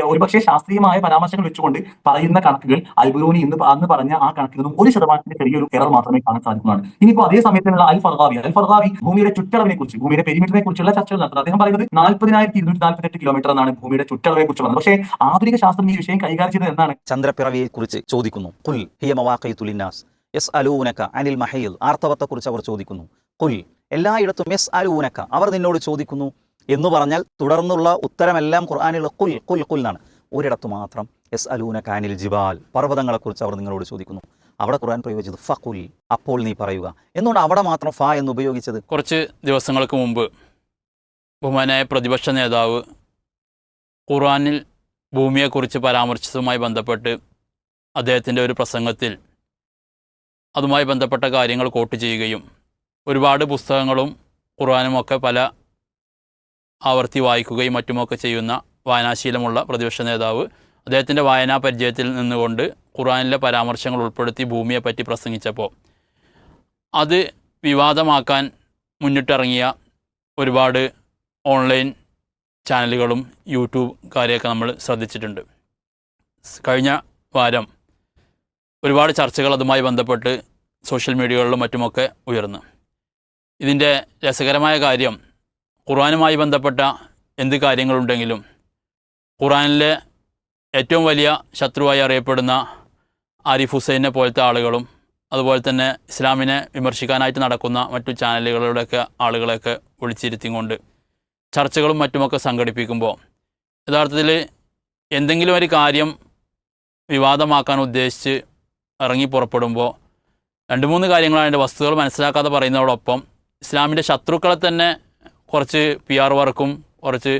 ഒരുപക്ഷെ ശാസ്ത്രീയമായ പരാമർശങ്ങൾ വെച്ചുകൊണ്ട് പറയുന്ന കണക്കുകൾ അൽബറൂനി അന്ന് പറഞ്ഞ ആ കണക്കിൽ നിന്നും 1% ചെറിയൊരു എറർ മാത്രമേ കാണാൻ സാധിക്കുന്നതാണ്. ഇനിയിപ്പോ അതേ സമയത്തുള്ള അൽ ഫർഗാവി ഭൂമിയുടെ ചുറ്റളവിനെ കുറിച്ച്, ഭൂമിയുടെ പെരിമീറ്ററിനെ കുറിച്ചുള്ള ചർച്ചകൾ നടത്തുന്നത്. അദ്ദേഹം പറയുന്നത് 40,248 കിലോമീറ്റർ എന്നാണ് ഭൂമിയുടെ ചുറ്റളവിനെ കുറിച്ച് പറഞ്ഞത്. പക്ഷേ ആധുനിക ശാസ്ത്രം ഈ വിഷയം കൈകാര്യം ചെയ്തത് എന്താണ്? ചന്ദ്രപ്പിറവിയെ കുറിച്ച് ചോദിക്കുന്നു. ഖുൽ ഹിയ മവാഖീതു ലിന്നാസ് യസ്അലൂനക അനിൽ മഹീൽ. ആർത്തവത്തെക്കുറിച്ച് അവർ ചോദിക്കുന്നു. ഖുൽ, എല്ലായിടത്തും യസ്അലൂനക, അവർ നിന്നോട് ചോദിക്കുന്നു എന്ന് പറഞ്ഞാൽ തുടർന്നുള്ള ഉത്തരമെല്ലാം ഖുർആനിലുള്ള കുൽ കുൽ കുൽ എന്നാണ്. ഒരിടത്ത് മാത്രം യസ്അലൂനക അനിൽ ജിബാൽ, പർവ്വതങ്ങളെക്കുറിച്ച് അവർ നിങ്ങളോട് ചോദിക്കുന്നു. അവിടെ ഖുർആൻ പ്രയോഗിച്ചത് ഫഖുൽ, അപ്പോൾ നീ പറയുക. എന്തുകൊണ്ട് അവിടെ മാത്രം ഫ എന്ന് ഉപയോഗിച്ചത്? കുറച്ച് ദിവസങ്ങൾക്ക് മുമ്പ് ബഹുമാനായ പ്രതിപക്ഷ നേതാവ് ഖുർആനിൽ ഭൂമിയെക്കുറിച്ച് പരാമർശിച്ചതുമായി ബന്ധപ്പെട്ട് അദ്ദേഹത്തിൻ്റെ ഒരു പ്രസംഗത്തിൽ അതുമായി ബന്ധപ്പെട്ട കാര്യങ്ങൾ കോട്ട് ചെയ്യുകയും ഒരുപാട് പുസ്തകങ്ങളും ഖുർആനുമൊക്കെ പല ആവർത്തി വായിക്കുകയും മറ്റുമൊക്കെ ചെയ്യുന്ന വായനാശീലമുള്ള പ്രതിപക്ഷ നേതാവ് അദ്ദേഹത്തിൻ്റെ വായനാ പരിചയത്തിൽ നിന്നുകൊണ്ട് ഖുർആനിലെ പരാമർശങ്ങൾ ഉൾപ്പെടുത്തി ഭൂമിയെപ്പറ്റി പ്രസംഗിച്ചപ്പോൾ അത് വിവാദമാക്കാൻ മുന്നിട്ടിറങ്ങിയ ഒരുപാട് ഓൺലൈൻ ചാനലുകളും യൂട്യൂബുകാരെയൊക്കെ നമ്മൾ ശ്രദ്ധിച്ചിട്ടുണ്ട്. കഴിഞ്ഞ വാരം ഒരുപാട് ചർച്ചകൾ അതുമായി ബന്ധപ്പെട്ട് സോഷ്യൽ മീഡിയകളിലും മറ്റുമൊക്കെ ഉയർന്നു. ഇതിൻ്റെ രസകരമായ കാര്യം, ഖുർആനുമായി ബന്ധപ്പെട്ട എന്ത് കാര്യങ്ങളുണ്ടെങ്കിലും ഖുർആനിലെ ഏറ്റവും വലിയ ശത്രുവായി അറിയപ്പെടുന്ന ആരിഫ് ഹുസൈനെ പോലത്തെ ആളുകളും അതുപോലെ തന്നെ ഇസ്ലാമിനെ വിമർശിക്കാനായിട്ട് നടക്കുന്ന മറ്റു ചാനലുകളുടെയൊക്കെ ആളുകളെയൊക്കെ വിളിച്ചിരുത്തിക്കൊണ്ട് ചർച്ചകളും മറ്റുമൊക്കെ സംഘടിപ്പിക്കുമ്പോൾ യഥാർത്ഥത്തിൽ എന്തെങ്കിലും ഒരു കാര്യം വിവാദമാക്കാൻ ഉദ്ദേശിച്ച് ഇറങ്ങി പുറപ്പെടുമ്പോൾ 2-3 കാര്യങ്ങളാണ് അതിൻ്റെ വസ്തുതകൾ മനസ്സിലാക്കാതെ പറയുന്നതോടൊപ്പം ഇസ്ലാമിൻ്റെ ശത്രുക്കളെ തന്നെ കുറച്ച് PR വർക്കും കുറച്ച്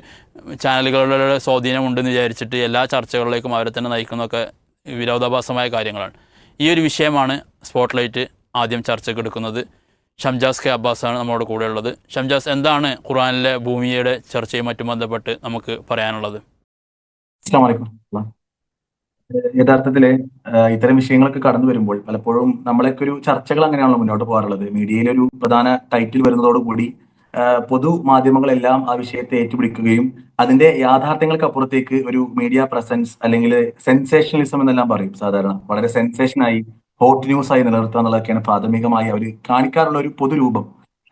ചാനലുകളുടെ സ്വാധീനമുണ്ടെന്ന് വിചാരിച്ചിട്ട് എല്ലാ ചർച്ചകളിലേക്കും അവരെ തന്നെ നയിക്കുന്നതൊക്കെ വിരോധാഭാസമായ കാര്യങ്ങളാണ്. ഈ ഒരു വിഷയമാണ് സ്പോട്ട്ലൈറ്റ് ആദ്യം ചർച്ചയ്ക്ക് എടുക്കുന്നത്. ഷംജാസ് കെ അബ്ബാസാണ് നമ്മളോട് കൂടെ ഉള്ളത്. ഷംജാസ്, എന്താണ് ഖുർആനിലെ ഭൂമിയുടെ ചർച്ചയും മറ്റും ബന്ധപ്പെട്ട് നമുക്ക് പറയാനുള്ളത്? യഥാർത്ഥത്തില് ഇത്തരം വിഷയങ്ങളൊക്കെ കടന്നു വരുമ്പോൾ പലപ്പോഴും നമ്മളൊക്കെ ഒരു ചർച്ചകൾ അങ്ങനെയാണല്ലോ മുന്നോട്ട് പോകാറുള്ളത്. മീഡിയയിലൊരു പ്രധാന ടൈറ്റിൽ വരുന്നതോടുകൂടി പൊതു മാധ്യമങ്ങളെല്ലാം ആ വിഷയത്തെ ഏറ്റുപിടിക്കുകയും അതിന്റെ യാഥാർത്ഥ്യങ്ങൾക്ക് അപ്പുറത്തേക്ക് ഒരു മീഡിയ പ്രസൻസ് അല്ലെങ്കിൽ സെൻസേഷണലിസം എന്നെല്ലാം പറയും. സാധാരണ വളരെ സെൻസേഷനായി ഹോട്ട് ന്യൂസ് ആയി നിലനിർത്തുക എന്നുള്ളതൊക്കെയാണ് പ്രാഥമികമായി അവർ കാണിക്കാറുള്ള ഒരു പൊതുരൂപം.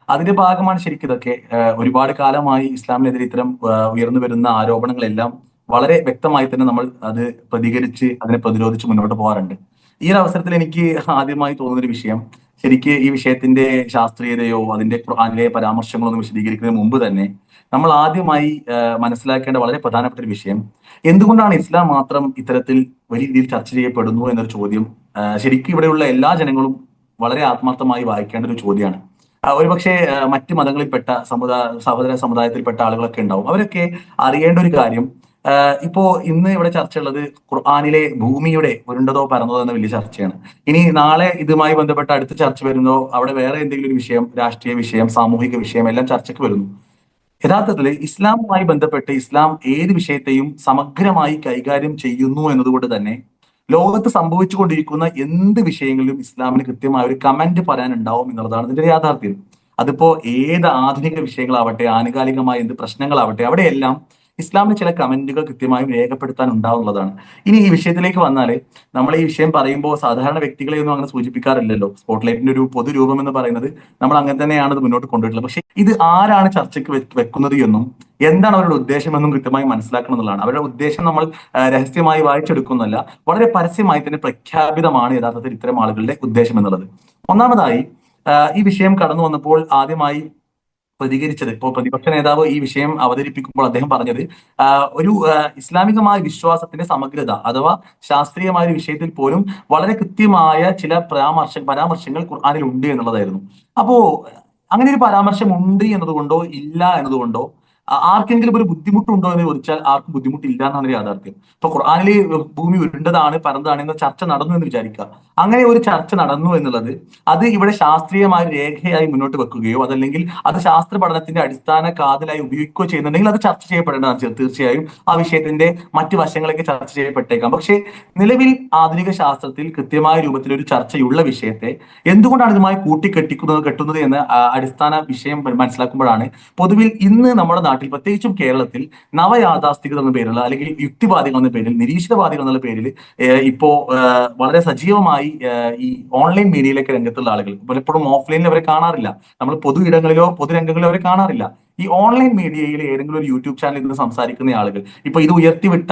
അതിന്റെ ഭാഗമാണ് ശരിക്കും ഇതൊക്കെ. ഒരുപാട് കാലമായി ഇസ്ലാമിനെതിരെ ഇത്തരം ഉയർന്നു വരുന്ന ആരോപണങ്ങളെല്ലാം വളരെ വ്യക്തമായി തന്നെ നമ്മൾ അത് പ്രതികരിച്ച് അതിനെ പ്രതിരോധിച്ച് മുന്നോട്ട് പോകാറുണ്ട്. ഈ ഒരു അവസരത്തിൽ എനിക്ക് ആദ്യമായി തോന്നുന്നൊരു വിഷയം, ശരിക്ക് ഈ വിഷയത്തിന്റെ ശാസ്ത്രീയതയോ അതിന്റെ ഖുർആനിലെ പരാമർശങ്ങളൊന്നും വിശദീകരിക്കുന്നതിന് മുമ്പ് തന്നെ നമ്മൾ ആദ്യമായി മനസ്സിലാക്കേണ്ട വളരെ പ്രധാനപ്പെട്ട ഒരു വിഷയം, എന്തുകൊണ്ടാണ് ഇസ്ലാം മാത്രം ഇത്തരത്തിൽ വലിയ രീതിയിൽ ചർച്ച ചെയ്യപ്പെടുന്നു എന്നൊരു ചോദ്യം ശരിക്കും ഇവിടെയുള്ള എല്ലാ ജനങ്ങളും വളരെ ആത്മാർത്ഥമായി വായിക്കേണ്ട ഒരു ചോദ്യമാണ്. ഒരുപക്ഷെ മറ്റ് മതങ്ങളിൽപ്പെട്ട സഹോദര സമുദായത്തിൽപ്പെട്ട ആളുകളൊക്കെ ഉണ്ടാവും. അവരൊക്കെ അറിയേണ്ട ഒരു കാര്യം, ഇപ്പോ ഇന്ന് ഇവിടെ ചർച്ചയുള്ളത് ഖുർആനിലെ ഭൂമിയുടെ ഉരുണ്ടതോ പരന്നതോ എന്ന വലിയ ചർച്ചയാണ്. ഇനി നാളെ ഇതുമായി ബന്ധപ്പെട്ട അടുത്ത ചർച്ച വരുന്നോ അവിടെ വേറെ എന്തെങ്കിലും ഒരു വിഷയം, രാഷ്ട്രീയ വിഷയം, സാമൂഹിക വിഷയം എല്ലാം ചർച്ചയ്ക്ക് വരുന്നു. യഥാർത്ഥത്തിൽ ഇസ്ലാമുമായി ബന്ധപ്പെട്ട് ഇസ്ലാം ഏത് വിഷയത്തെയും സമഗ്രമായി കൈകാര്യം ചെയ്യുന്നു എന്നതുകൊണ്ട് തന്നെ ലോകത്ത് സംഭവിച്ചുകൊണ്ടിരിക്കുന്ന എന്ത് വിഷയങ്ങളിലും ഇസ്ലാമിന് കൃത്യമായ ഒരു കമന്റ് പറയാനുണ്ടാവും എന്നുള്ളതാണ് ഇതിന്റെ യാഥാർത്ഥ്യം. അതിപ്പോ ഏത് ആധുനിക വിഷയങ്ങളാവട്ടെ, ആനുകാലികമായ എന്ത് പ്രശ്നങ്ങളാവട്ടെ, അവിടെയെല്ലാം ഇസ്ലാമിന് ചില കമന്റുകൾ കൃത്യമായും രേഖപ്പെടുത്താൻ ഉണ്ടാവുന്നതാണ്. ഇനി ഈ വിഷയത്തിലേക്ക് വന്നാൽ, നമ്മൾ ഈ വിഷയം പറയുമ്പോൾ സാധാരണ വ്യക്തികളെ ഒന്നും അങ്ങനെ സൂചിപ്പിക്കാറില്ലല്ലോ. സ്പോട്ട്ലൈറ്റിന്റെ ഒരു പൊതുരൂപം എന്ന് പറയുന്നത് നമ്മൾ അങ്ങനെ തന്നെയാണ് ഇത് മുന്നോട്ട് കൊണ്ടുപോയിട്ടുള്ളത്. പക്ഷെ ഇത് ആരാണ് ചർച്ചയ്ക്ക് വെക്കുന്നത് എന്നും എന്താണ് അവരുടെ ഉദ്ദേശമെന്നും കൃത്യമായി മനസ്സിലാക്കണം എന്നുള്ളതാണ്. അവരുടെ ഉദ്ദേശം നമ്മൾ രഹസ്യമായി വായിച്ചെടുക്കുന്നല്ല, വളരെ പരസ്യമായി തന്നെ പ്രഖ്യാപിതമാണ് യഥാർത്ഥത്തിൽ ഇത്തരം ആളുകളുടെ ഉദ്ദേശം എന്നുള്ളത്. ഒന്നാമതായി ഈ വിഷയം കടന്നു വന്നപ്പോൾ ആദ്യമായി പ്രതികരിച്ചത്, ഇപ്പോൾ പ്രതിപക്ഷ നേതാവ് ഈ വിഷയം അവതരിപ്പിക്കുമ്പോൾ അദ്ദേഹം പറഞ്ഞത് ഒരു ഇസ്ലാമികമായ വിശ്വാസത്തിന്റെ സമഗ്രത അഥവാ ശാസ്ത്രീയമായ ഒരു വിഷയത്തിൽ പോലും വളരെ കൃത്യമായ ചില പരാമർശങ്ങൾ ഖുർആനിൽ ഉണ്ട് എന്നുള്ളതായിരുന്നു. അപ്പോ അങ്ങനെ ഒരു പരാമർശം ഉണ്ട് എന്നതുകൊണ്ടോ ഇല്ല എന്നതുകൊണ്ടോ ആർക്കെങ്കിലും ഒരു ബുദ്ധിമുട്ടുണ്ടോ എന്ന് ചോദിച്ചാൽ ആർക്കും ബുദ്ധിമുട്ടില്ല എന്നാണ് യാഥാർത്ഥ്യം. ഇപ്പൊ ഖുർആനിൽ ഭൂമി ഉരുണ്ടതാണ് പരന്നതാണ് എന്ന ചർച്ച നടന്നു എന്ന് വിചാരിക്കുക. അങ്ങനെ ഒരു ചർച്ച നടന്നു എന്നുള്ളത് അത് ഇവിടെ ശാസ്ത്രീയമായ രേഖയായി മുന്നോട്ട് വെക്കുകയോ അതല്ലെങ്കിൽ അത് ശാസ്ത്ര പഠനത്തിന്റെ അടിസ്ഥാന കാതലായി ഉപയോഗിക്കുകയോ ചെയ്യുന്നുണ്ടെങ്കിൽ അത് ചർച്ച ചെയ്യപ്പെടേണ്ടതാണ്. തീർച്ചയായും ആ വിഷയത്തിന്റെ മറ്റു വശങ്ങളൊക്കെ ചർച്ച ചെയ്യപ്പെട്ടേക്കാം. പക്ഷേ നിലവിൽ ആധുനിക ശാസ്ത്രത്തിൽ കൃത്യമായ രൂപത്തിൽ ഒരു ചർച്ചയുള്ള വിഷയത്തെ എന്തുകൊണ്ടാണ് ഇതുമായി കെട്ടുന്നത് എന്ന അടിസ്ഥാന വിഷയം മനസ്സിലാക്കുമ്പോഴാണ് പൊതുവിൽ ഇന്ന് നമ്മുടെ നാട്ടിൽ പ്രത്യേകിച്ചും കേരളത്തിൽ നവയാഥാസ്ഥികത എന്ന പേരിലുള്ള അല്ലെങ്കിൽ യുക്തിവാദികൾ എന്ന പേരിൽ നിരീശ്വരവാദികൾ എന്നുള്ള പേരിൽ ഇപ്പോ വളരെ സജീവമായി ഈ ഓൺലൈൻ മീഡിയയിലേക്ക് രംഗത്തുള്ള ആളുകൾ പലപ്പോഴും ഓഫ്ലൈനിൽ അവരെ കാണാറില്ല. നമ്മൾ പൊതു ഇടങ്ങളിലോ പൊതുരംഗങ്ങളിലോ അവരെ കാണാറില്ല. ഈ ഓൺലൈൻ മീഡിയയിൽ ഏതെങ്കിലും ഒരു യൂട്യൂബ് ചാനലിൽ നിന്ന് സംസാരിക്കുന്ന ആളുകൾ ഇപ്പൊ ഇത് ഉയർത്തിവിട്ട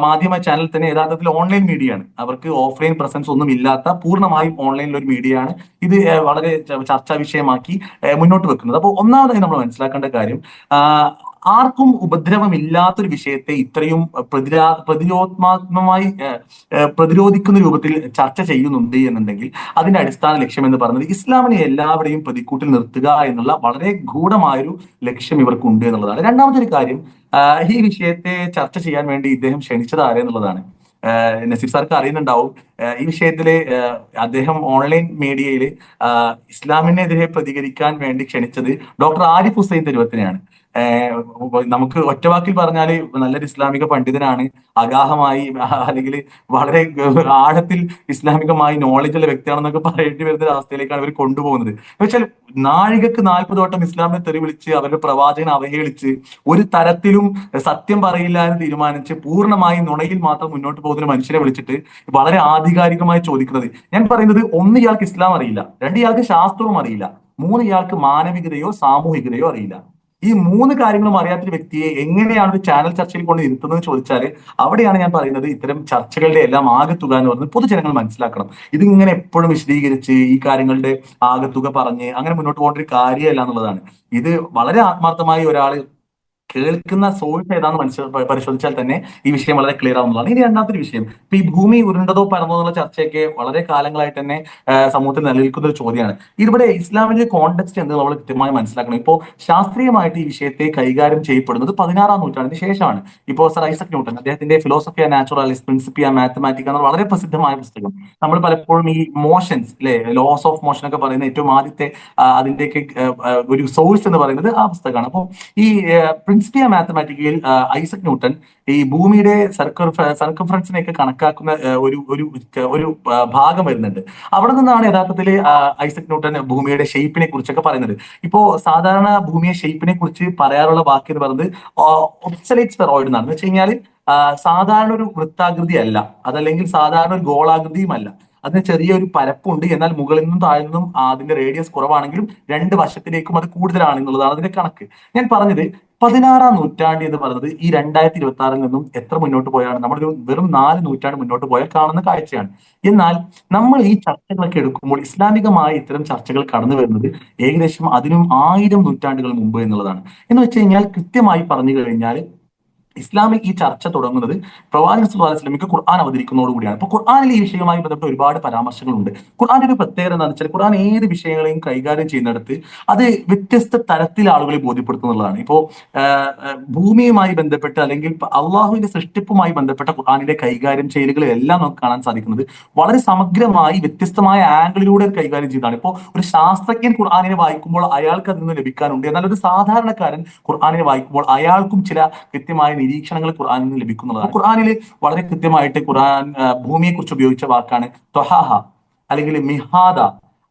മാധ്യമ ചാനൽ തന്നെ യഥാർത്ഥത്തിൽ ഓൺലൈൻ മീഡിയ ആണ്. അവർക്ക് ഓഫ്ലൈൻ പ്രസൻസ് ഒന്നും ഇല്ലാത്ത പൂർണ്ണമായും ഓൺലൈനിൽ ഒരു മീഡിയ ആണ് ഇത് വളരെ ചർച്ചാ വിഷയമാക്കി മുന്നോട്ട് വെക്കുന്നത്. അപ്പോൾ ഒന്നാമതായി നമ്മൾ മനസ്സിലാക്കേണ്ട കാര്യം ആർക്കും ഉപദ്രവമില്ലാത്തൊരു വിഷയത്തെ ഇത്രയും പ്രതിരോധാത്മകമായി പ്രതിരോധിക്കുന്ന രൂപത്തിൽ ചർച്ച ചെയ്യുന്നുണ്ട് എന്നുണ്ടെങ്കിൽ അതിന്റെ അടിസ്ഥാന ലക്ഷ്യം എന്ന് പറയുന്നത് ഇസ്ലാമിനെ എല്ലാവരെയും പ്രതിക്കൂട്ടിൽ നിർത്തുക എന്നുള്ള വളരെ ഗൂഢമായൊരു ലക്ഷ്യം ഇവർക്കുണ്ട് എന്നുള്ളതാണ്. രണ്ടാമത്തെ ഒരു കാര്യം, ഈ വിഷയത്തെ ചർച്ച ചെയ്യാൻ വേണ്ടി ഇദ്ദേഹം ക്ഷണിച്ചത് ആരെന്നുള്ളതാണ്. നസീർ സാർക്ക് അറിയുന്നുണ്ടാവും, ഈ വിഷയത്തില് അദ്ദേഹം ഓൺലൈൻ മീഡിയയിൽ ഇസ്ലാമിനെതിരെ പ്രതികരിക്കാൻ വേണ്ടി ക്ഷണിച്ചത് ഡോക്ടർ ആരിഫ് ഹുസൈൻ തെരുവത്തിനെയാണ്. നമുക്ക് ഒറ്റവാക്കിൽ പറഞ്ഞാല് നല്ലൊരു ഇസ്ലാമിക പണ്ഡിതനാണ്, അഗാഹമായി അല്ലെങ്കിൽ വളരെ ആഴത്തിൽ ഇസ്ലാമികമായി നോളജ് ഉള്ള വ്യക്തിയാണെന്നൊക്കെ പറയേണ്ടി വരുന്ന ഒരു അവസ്ഥയിലേക്കാണ് ഇവർ കൊണ്ടുപോകുന്നത്. എന്ന് വെച്ചാൽ നാഴികക്ക് 40 വട്ടം ഇസ്ലാമിനെ തെറി വിളിച്ച് അവരുടെ പ്രവാചകനെ അവഹേളിച്ച് ഒരു തരത്തിലും സത്യം പറയില്ല എന്ന് തീരുമാനിച്ച് പൂർണ്ണമായും നുണയിൽ മാത്രം മുന്നോട്ട് പോകുന്ന മനുഷ്യരെ വിളിച്ചിട്ട് വളരെ ആധികാരികമായി ചോദിക്കുന്നത്, ഞാൻ പറയുന്നത്, ഒന്ന് ഇയാൾക്ക് ഇസ്ലാം അറിയില്ല, രണ്ട് ഇയാൾക്ക് ശാസ്ത്രവും അറിയില്ല, മൂന്ന് ഇയാൾക്ക് മാനവികതയോ സാമൂഹികതയോ അറിയില്ല. ഈ മൂന്ന് കാര്യങ്ങളും അറിയാത്തൊരു വ്യക്തിയെ എങ്ങനെയാണ് ഒരു ചാനൽ ചർച്ചയിൽ കൊണ്ട് ഇരുത്തുന്നത് ചോദിച്ചാൽ അവിടെയാണ് ഞാൻ പറയുന്നത് ഇത്തരം ചർച്ചകളുടെ എല്ലാം ആകത്തുക എന്ന് പറയുന്നത് പൊതുജനങ്ങൾ മനസ്സിലാക്കണം. ഇതിങ്ങനെ എപ്പോഴും വിശദീകരിച്ച് ഈ കാര്യങ്ങളുടെ ആകത്തുക പറഞ്ഞ് അങ്ങനെ മുന്നോട്ട് പോകേണ്ട ഒരു കാര്യമല്ല എന്നുള്ളതാണ്. ഇത് വളരെ ആത്മാർത്ഥമായി ഒരാൾ കേൾക്കുന്ന സോഴ്സ് ഏതാണെന്ന് പരിശോധിച്ചാൽ തന്നെ ഈ വിഷയം വളരെ ക്ലിയർ ആവുന്നതാണ്. ഇനി രണ്ടാമത്തെ വിഷയം, ഇപ്പൊ ഈ ഭൂമി ഉരുണ്ടതോ പരന്നതോ എന്നുള്ള ചർച്ചയൊക്കെ വളരെ കാലങ്ങളായിട്ട് തന്നെ സമൂഹത്തിൽ നിലനിൽക്കുന്ന ഒരു ചോദ്യമാണ്. ഇവിടെ ഇസ്ലാമിന്റെ കോണ്ടെക്സ്റ്റ് എന്ന് നമ്മൾ കൃത്യമായി മനസ്സിലാക്കണം. ഇപ്പോൾ ശാസ്ത്രീയമായിട്ട് ഈ വിഷയത്തെ കൈകാര്യം ചെയ്യപ്പെടുന്നത് 16ാം നൂറ്റാണ്ടിന് ശേഷമാണ്. ഇപ്പോൾ സർ ഐസക് ന്യൂട്ടൺ അദ്ദേഹത്തിന്റെ ഫിലോസഫി നാച്ചുറാലിസ് പ്രിൻസിപ്പിയ മാത്തമാറ്റിക്ക എന്ന വളരെ പ്രസിദ്ധമായ പുസ്തകം, നമ്മൾ പലപ്പോഴും ഈ മോഷൻസ് അല്ലെ ലോസ് ഓഫ് മോഷൻ ഒക്കെ പറയുന്ന ഏറ്റവും ആദ്യത്തെ അതിന്റെയൊക്കെ ഒരു സോഴ്സ് എന്ന് പറയുന്നത് ആ പുസ്തകമാണ്. അപ്പോൾ ഈ പ്രിൻസിപ്പിയ മാത്തമാറ്റിക്കയിൽ ഐസക് ന്യൂട്ടൺ ഈ ഭൂമിയുടെ സർക്കംഫറൻസിനെയൊക്കെ കണക്കാക്കുന്ന ഒരു ഭാഗം വരുന്നുണ്ട്. അവിടെ നിന്നാണ് യഥാർത്ഥത്തിൽ ഐസക് ന്യൂട്ടൺ ഭൂമിയുടെ ഷേപ്പിനെ കുറിച്ചൊക്കെ പറയുന്നത്. ഇപ്പോ സാധാരണ ഭൂമിയെ ഷേപ്പിനെ കുറിച്ച് പറയാറുള്ള വാക്ക് എന്ന് പറയുന്നത് ഒബ്സലേറ്റ് സ്ഫെറോയിഡ് എന്നാണ്. എന്ന് വെച്ച് കഴിഞ്ഞാൽ സാധാരണ ഒരു വൃത്താകൃതി അല്ല, അതല്ലെങ്കിൽ സാധാരണ ഒരു ഗോളാകൃതിയുമല്ല, അതിന് ചെറിയൊരു പരപ്പുണ്ട്, എന്നാൽ മുകളിൽ നിന്നും താഴെ നിന്നും അതിന്റെ റേഡിയസ് കുറവാണെങ്കിലും രണ്ട് വശത്തിലേക്കും അത് കൂടുതലാണ് എന്നുള്ളതാണ് അതിന്റെ കണക്ക്. ഞാൻ പറഞ്ഞത് 16ാം നൂറ്റാണ്ട് എന്ന് പറയുന്നത് ഈ 2026 നിന്നും എത്ര മുന്നോട്ട് പോയാണ്, നമ്മളൊരു വെറും 4 നൂറ്റാണ്ട് മുന്നോട്ട് പോയാൽ കാണുന്ന കാഴ്ചയാണ്. എന്നാൽ നമ്മൾ ഈ ചർച്ചകളൊക്കെ എടുക്കുമ്പോൾ ഇസ്ലാമികമായ ഇത്തരം ചർച്ചകൾ കടന്നു വരുന്നത് ഏകദേശം അതിനും 1000 നൂറ്റാണ്ടുകൾ മുമ്പ് എന്നുള്ളതാണ്. എന്ന് വെച്ച് കഴിഞ്ഞാൽ കൃത്യമായി പറഞ്ഞു കഴിഞ്ഞാൽ ഇസ്ലാമിക് ഈ ചർച്ച തുടങ്ങുന്നത് പ്രവാചകൻ സല്ലല്ലാഹു അലൈഹി വസല്ലമയ്ക്ക് ഖുർആൻ അവതരിക്കുന്നതോടുകൂടിയാണ്. അപ്പൊ ഖുർആനിൽ ഈ വിഷയവുമായി ബന്ധപ്പെട്ട് ഒരുപാട് പരാമർശങ്ങളുണ്ട്. ഖുർആന്റെ ഒരു പ്രത്യേകത എന്താണെന്ന് വെച്ചാൽ ഖുർആൻ ഏത് വിഷയങ്ങളെയും കൈകാര്യം ചെയ്യുന്നിടത്ത് അത് വ്യത്യസ്ത തരത്തിൽ ആളുകളെ ബോധ്യപ്പെടുത്തുന്നതാണ്. ഇപ്പോ ഭൂമിയുമായി ബന്ധപ്പെട്ട് അല്ലെങ്കിൽ അള്ളാഹുവിന്റെ സൃഷ്ടിപ്പുമായി ബന്ധപ്പെട്ട ഖുർആനിന്റെ കൈകാര്യം ചെയ്യലുകളെല്ലാം നമുക്ക് കാണാൻ സാധിക്കുന്നത് വളരെ സമഗ്രമായി വ്യത്യസ്തമായ ആംഗിളിലൂടെ കൈകാര്യം ചെയ്തതാണ്. ഇപ്പോൾ ഒരു ശാസ്ത്രജ്ഞൻ ഖുർആനിനെ വായിക്കുമ്പോൾ അയാൾക്ക് അതിൽ നിന്ന് ലഭിക്കാനുണ്ട്, എന്നാൽ ഒരു സാധാരണക്കാരൻ ഖുർആനിനെ വായിക്കുമ്പോൾ അയാൾക്കും ചില കൃത്യമായ നിരീക്ഷണങ്ങൾ ഖുർആനിൽ നിന്ന് ലഭിക്കുന്നതാണ്. ഖുർആനിൽ വളരെ കൃത്യമായിട്ട് ഖുർആൻ ഭൂമിയെ കുറിച്ച് ഉപയോഗിച്ച വാക്കാണ് ത്വഹാഹ അല്ലെങ്കിൽ മിഹാദ,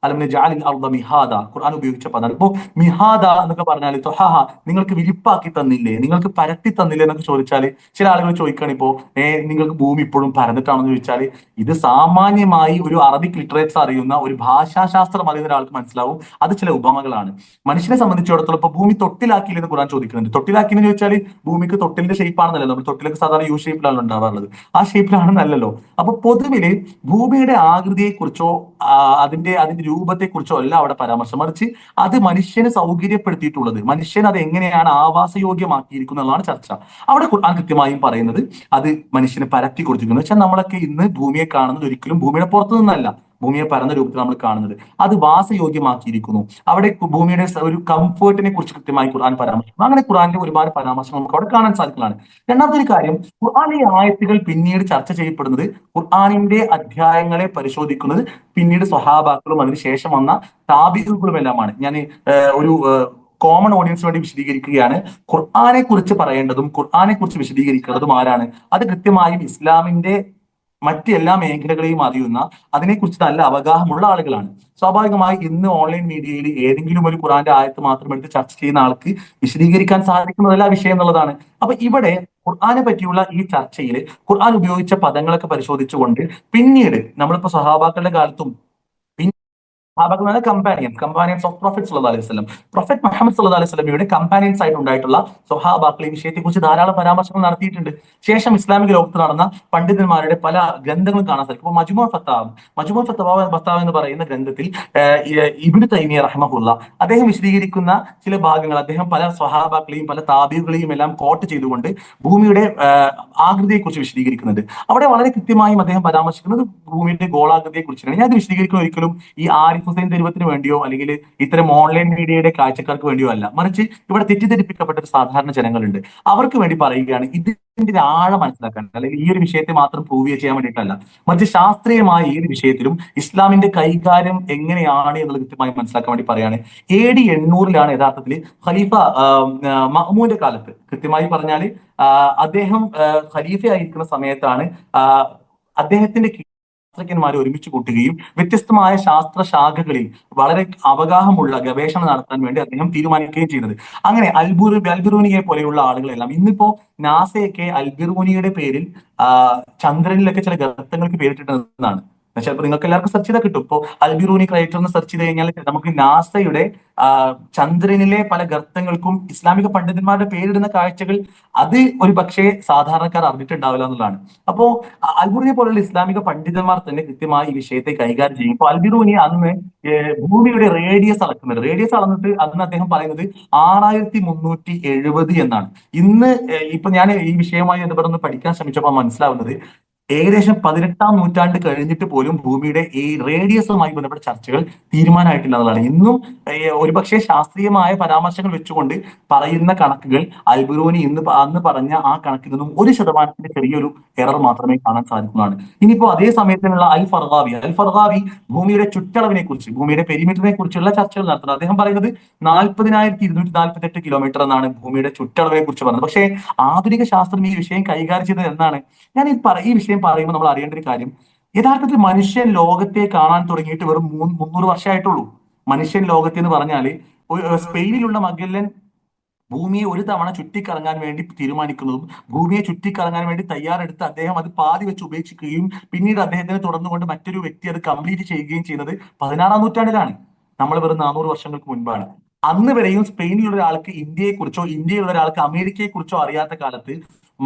അല്ലെങ്കിൽ ജഅലിൽ അർദ മിഹാദ, ഖുർആൻ ഉപയോഗിച്ച പദമാണ്. ഇപ്പോ മിഹാദ എന്നൊക്കെ പറഞ്ഞാൽ ത്വഹാഹ നിങ്ങൾക്ക് വിരിപ്പാക്കി തന്നില്ലേ, നിങ്ങൾക്ക് പരത്തി തന്നില്ലേ എന്നൊക്കെ ചോദിച്ചാൽ ചില ആളുകൾ ചോദിക്കുകയാണ്, ഇപ്പോ നിങ്ങൾക്ക് ഭൂമി ഇപ്പോഴും പരന്നിട്ടാണെന്ന് ചോദിച്ചാൽ ഇത് സാമാന്യമായി ഒരു അറബിക് ലിറ്ററേച്ചർ അറിയുന്ന ഒരു ഭാഷാശാസ്ത്രം അറിയുന്ന ഒരാൾക്ക് മനസ്സിലാവും അത് ചില ഉപമകളാണ്. മനുഷ്യനെ സംബന്ധിച്ചിടത്തോളം ഇപ്പൊ ഭൂമി തൊട്ടിലാക്കിയില്ലെന്ന് ഖുർആൻ ചോദിക്കുന്നുണ്ട്. തൊട്ടിലാക്കിയെന്ന് ചോദിച്ചാൽ ഭൂമിക്ക് തൊട്ടിലിന്റെ ഷേപ്പാണെന്നല്ലോ, നമ്മൾ തൊട്ടിലൊക്കെ സാധാരണ യു ഷേപ്പിലാണ് ഉണ്ടാവാറുള്ളത്, ആ ഷേപ്പിലാണെന്നല്ലോ. അപ്പൊ പൊതുവില് ഭൂമിയുടെ ആകൃതിയെ കുറിച്ചോ അതിന്റെ രൂപത്തെക്കുറിച്ചോ അല്ല അവിടെ പരാമർശം, മറിച്ച് അത് മനുഷ്യന് സൗകര്യപ്പെടുത്തിയിട്ടുള്ളത്, മനുഷ്യൻ അത് എങ്ങനെയാണ് ആവാസയോഗ്യമാക്കിയിരിക്കുന്നതാണ് ചർച്ച. അവിടെ ഖുർആൻ കൃത്യമായും പറയുന്നത് അത് മനുഷ്യന് പരത്തി കൊടുത്തിരിക്കുന്നു. വെച്ചാൽ നമ്മളൊക്കെ ഇന്ന് ഭൂമിയെ കാണുന്നത് ഒരിക്കലും ഭൂമിയുടെ പുറത്തു നിന്നല്ല, ഭൂമിയെ പരന്ന രൂപത്തിൽ നമ്മൾ കാണുന്നത്, അത് വാസയോഗ്യമാക്കിയിരിക്കുന്നു. അവിടെ ഭൂമിയുടെ ഒരു കംഫേർട്ടിനെ കുറിച്ച് കൃത്യമായി ഖുർആൻ പരാമർശിക്കുന്നു. അങ്ങനെ ഖുർആന്റെ ഒരുപാട് പരാമർശങ്ങൾ നമുക്ക് അവിടെ കാണാൻ സാധിക്കുന്നതാണ്. രണ്ടാമത്തെ ഒരു കാര്യം, ഖുർആനിലെ ആയത്തുകൾ പിന്നീട് ചർച്ച ചെയ്യപ്പെടുന്നത് ഖുർആനിന്റെ അധ്യായങ്ങളെ പരിശോധിക്കുന്നത് പിന്നീട് സ്വഹാബാക്കളും അതിനുശേഷം വന്ന താബിഈകളും എല്ലാമാണ്. ഞാൻ ഒരു കോമൺ ഓഡിയൻസിന് വേണ്ടി വിശദീകരിക്കുകയാണ്. ഖുർആനെ കുറിച്ച് പറയേണ്ടതും ഖുർആനെ കുറിച്ച് വിശദീകരിക്കേണ്ടതും ആരാണ്? അത് കൃത്യമായും ഇസ്ലാമിന്റെ മറ്റ് എല്ലാ മേഖലകളെയും അറിയുന്ന, അതിനെക്കുറിച്ച് നല്ല അവഗാഹമുള്ള ആളുകളാണ്. സ്വാഭാവികമായി ഇന്ന് ഓൺലൈൻ മീഡിയയിൽ ഏതെങ്കിലും ഒരു ഖുറാന്റെ ആയത്ത് മാത്രം എടുത്ത് ചർച്ച ചെയ്യുന്ന ആൾക്ക് വിശദീകരിക്കാൻ സാധിക്കുന്നതല്ല ആ വിഷയം എന്നുള്ളതാണ്. അപ്പൊ ഇവിടെ ഖുർആനെ പറ്റിയുള്ള ഈ ചർച്ചയിൽ ഖുർആൻ ഉപയോഗിച്ച പദങ്ങളൊക്കെ പരിശോധിച്ചുകൊണ്ട് പിന്നീട് നമ്മളിപ്പോ സഹാബാക്കളുടെ കാലത്തും സഹാബാക്കൾ കമ്പാനിയൻസ് ഓഫ് പ്രൊഫറ്റ് സല്ലല്ലാഹു അലൈഹി വസല്ലം, പ്രൊഫറ്റ് മുഹമ്മദ് സല്ലല്ലാഹു അലൈഹി വസല്ലമയുടെ കമ്പാനിയൻസ് ആയിട്ടുണ്ടായിട്ടുള്ള സ്വഹാബാക്കൾ ഈ വിഷയത്തെക്കുറിച്ച് ധാരാളം പരാമർശങ്ങൾ നടത്തിയിട്ടുണ്ട്. ശേഷം ഇസ്ലാമിക ലോകത്ത് നടന്ന പണ്ഡിതന്മാരുടെ പല ഗ്രന്ഥങ്ങളും കാണാൻ സാധിക്കും. ഇപ്പോൾ മജ്മു ഫത്താവ് എന്ന് പറയുന്ന ഗ്രന്ഥത്തിൽ ഇബ്നു തൈമിയ റഹിമഹുല്ല അദ്ദേഹം വിശദീകരിക്കുന്ന ചില ഭാഗങ്ങൾ, അദ്ദേഹം പല സ്വഹാബാക്കളെയും പല താബികളെയും എല്ലാം കോട്ട് ചെയ്തുകൊണ്ട് ഭൂമിയുടെ ആകൃതിയെക്കുറിച്ച് വിശദീകരിക്കുന്നുണ്ട്. അവിടെ വളരെ കൃത്യമായും അദ്ദേഹം പരാമർശിക്കുന്നത് ഭൂമിയുടെ ഗോളാകൃതിയെ കുറിച്ചാണ്. ഞാൻ അത് വിശദീകരിക്കുന്ന ഒരിക്കലും ഈ ആരിഫ് ഹുസൈൻ തെരുവത്തിന് വേണ്ടിയോ അല്ലെങ്കിൽ ഇത്തരം ഓൺലൈൻ മീഡിയയുടെ കാഴ്ചക്കാർക്ക് വേണ്ടിയോ അല്ല, മറിച്ച് ഇവിടെ തെറ്റിദ്ധരിപ്പിക്കപ്പെട്ട ഒരു സാധാരണ ജനങ്ങളുണ്ട്, അവർക്ക് വേണ്ടി പറയുകയാണ്. ഇതിന്റെ ആഴം മനസ്സിലാക്കാൻ, അല്ലെങ്കിൽ ഈ ഒരു വിഷയത്തെ മാത്രം പ്രൂവ് ചെയ്യാൻ വേണ്ടിയിട്ടല്ല, മറിച്ച് ശാസ്ത്രീയമായ ഏത് വിഷയത്തിലും ഇസ്ലാമിന്റെ കൈകാര്യം എങ്ങനെയാണ് എന്നുള്ളത് കൃത്യമായി മനസ്സിലാക്കാൻ വേണ്ടി പറയാണ്. AD 800 യഥാർത്ഥത്തിൽ ഖലീഫ മഅ്മൂന്റെ കാലത്ത്, കൃത്യമായി പറഞ്ഞാൽ അദ്ദേഹം ഖലീഫയായിരിക്കുന്ന സമയത്താണ് അദ്ദേഹത്തിന്റെ ശാസ്ത്രജ്ഞന്മാരെ ഒരുമിച്ച് കൂട്ടുകയും വ്യത്യസ്തമായ ശാസ്ത്ര ശാഖകളിൽ വളരെ അവഗാഹമുള്ള ഗവേഷണം നടത്താൻ വേണ്ടി അദ്ദേഹം തീരുമാനിക്കുകയും ചെയ്തത്. അങ്ങനെ അൽബിറൂനിയെ പോലെയുള്ള ആളുകളെല്ലാം ഇന്നിപ്പോ നാസയൊക്കെ അൽബിറൂനിയുടെ പേരിൽ ചന്ദ്രനിലൊക്കെ ചില ഗർത്തങ്ങൾക്ക് പേരിട്ടിട്ടുണ്ടെന്നാണ്. ചിലപ്പോൾ നിങ്ങൾക്ക് എല്ലാവർക്കും സെർച്ച് ചെയ്താൽ കിട്ടും. ഇപ്പോൾ അൽബിറൂനി ക്രൈറ്റർ എന്ന് സെർച്ച് ചെയ്ത് കഴിഞ്ഞാൽ നമുക്ക് നാസയുടെ ചന്ദ്രനിലെ പല ഗർത്തങ്ങൾക്കും ഇസ്ലാമിക പണ്ഡിതന്മാരുടെ പേരിടുന്ന കാഴ്ചകൾ അത് ഒരു പക്ഷേ സാധാരണക്കാർ അറിഞ്ഞിട്ടുണ്ടാവില്ല എന്നുള്ളതാണ്. അപ്പോ അൽബിറൂനിയെ പോലുള്ള ഇസ്ലാമിക പണ്ഡിതന്മാർ തന്നെ കൃത്യമായി ഈ വിഷയത്തെ കൈകാര്യം ചെയ്യും. ഇപ്പൊ അൽബിറൂനി അന്ന് ഭൂമിയുടെ റേഡിയസ് അളക്കുന്നുണ്ട്. റേഡിയസ് അളന്നിട്ട് അന്ന് അദ്ദേഹം പറയുന്നത് 6370 എന്നാണ്. ഇന്ന് ഇപ്പൊ ഞാൻ ഈ വിഷയവുമായി ബന്ധപ്പെട്ടൊന്ന് പഠിക്കാൻ ശ്രമിച്ചപ്പോൾ മനസ്സിലാവുന്നത് ഏകദേശം 18ാം നൂറ്റാണ്ട് കഴിഞ്ഞിട്ട് പോലും ഭൂമിയുടെ ഈ റേഡിയസുമായി ബന്ധപ്പെട്ട ചർച്ചകൾ തീരുമാനമായിട്ടില്ല എന്നുള്ളതാണ്. ഇന്നും ഒരുപക്ഷെ ശാസ്ത്രീയമായ പരാമർശങ്ങൾ വെച്ചുകൊണ്ട് പറയുന്ന കണക്കുകൾ അൽബിറൂനി അന്ന് പറഞ്ഞ ആ കണക്കിൽ നിന്നും 1% ചെറിയൊരു എറർ മാത്രമേ കാണാൻ സാധിക്കുന്നതാണ്. ഇനിയിപ്പോ അതേ സമയത്തിനുള്ള അൽ ഫർഗാവി ഭൂമിയുടെ ചുറ്റളവിനെ കുറിച്ച്, ഭൂമിയുടെ പെരിമീറ്ററിനെ കുറിച്ചുള്ള ചർച്ചകൾ നടത്തുന്നത്. അദ്ദേഹം പറയുന്നത് 40,248 കിലോമീറ്റർ എന്നാണ് ഭൂമിയുടെ ചുറ്റളവിനെ കുറിച്ച് പറയുന്നത്. പക്ഷേ ആധുനിക ശാസ്ത്രം ഈ വിഷയം കൈകാര്യം ചെയ്തത് എന്നാണ്? ഞാൻ ഈ വിഷയം പറയുമ്പോൾ നമ്മൾ അറിയേണ്ട ഒരു കാര്യം, യഥാർത്ഥത്തിൽ മനുഷ്യൻ ലോകത്തെ കാണാൻ തുടങ്ങിയിട്ട് വെറും 300 വർഷമായിട്ടുള്ളൂ. മനുഷ്യൻ ലോകത്തെ എന്ന് പറഞ്ഞാല് സ്പെയിനിലുള്ള മഗല്ലൻ ഭൂമിയെ ഒരു തവണ ചുറ്റിക്കറങ്ങാൻ വേണ്ടി തീരുമാനിക്കുന്നതും ഭൂമിയെ ചുറ്റിക്കറങ്ങാൻ വേണ്ടി തയ്യാറെടുത്ത് അദ്ദേഹം അത് പാതി വെച്ച് ഉപേക്ഷിക്കുകയും പിന്നീട് അദ്ദേഹത്തിന് തുടർന്നുകൊണ്ട് മറ്റൊരു വ്യക്തി അത് കംപ്ലീറ്റ് ചെയ്യുകയും ചെയ്യുന്നത് 16ാം നൂറ്റാണ്ടിലാണ്. നമ്മൾ വെറും 400 വർഷങ്ങൾക്ക് മുൻപാണ്. അന്ന് വരെയും സ്പെയിനിലുള്ള ഒരാൾക്ക് ഇന്ത്യയെക്കുറിച്ചോ ഇന്ത്യയിലുള്ള ഒരാൾക്ക് അമേരിക്കയെക്കുറിച്ചോ അറിയാത്ത കാലത്ത്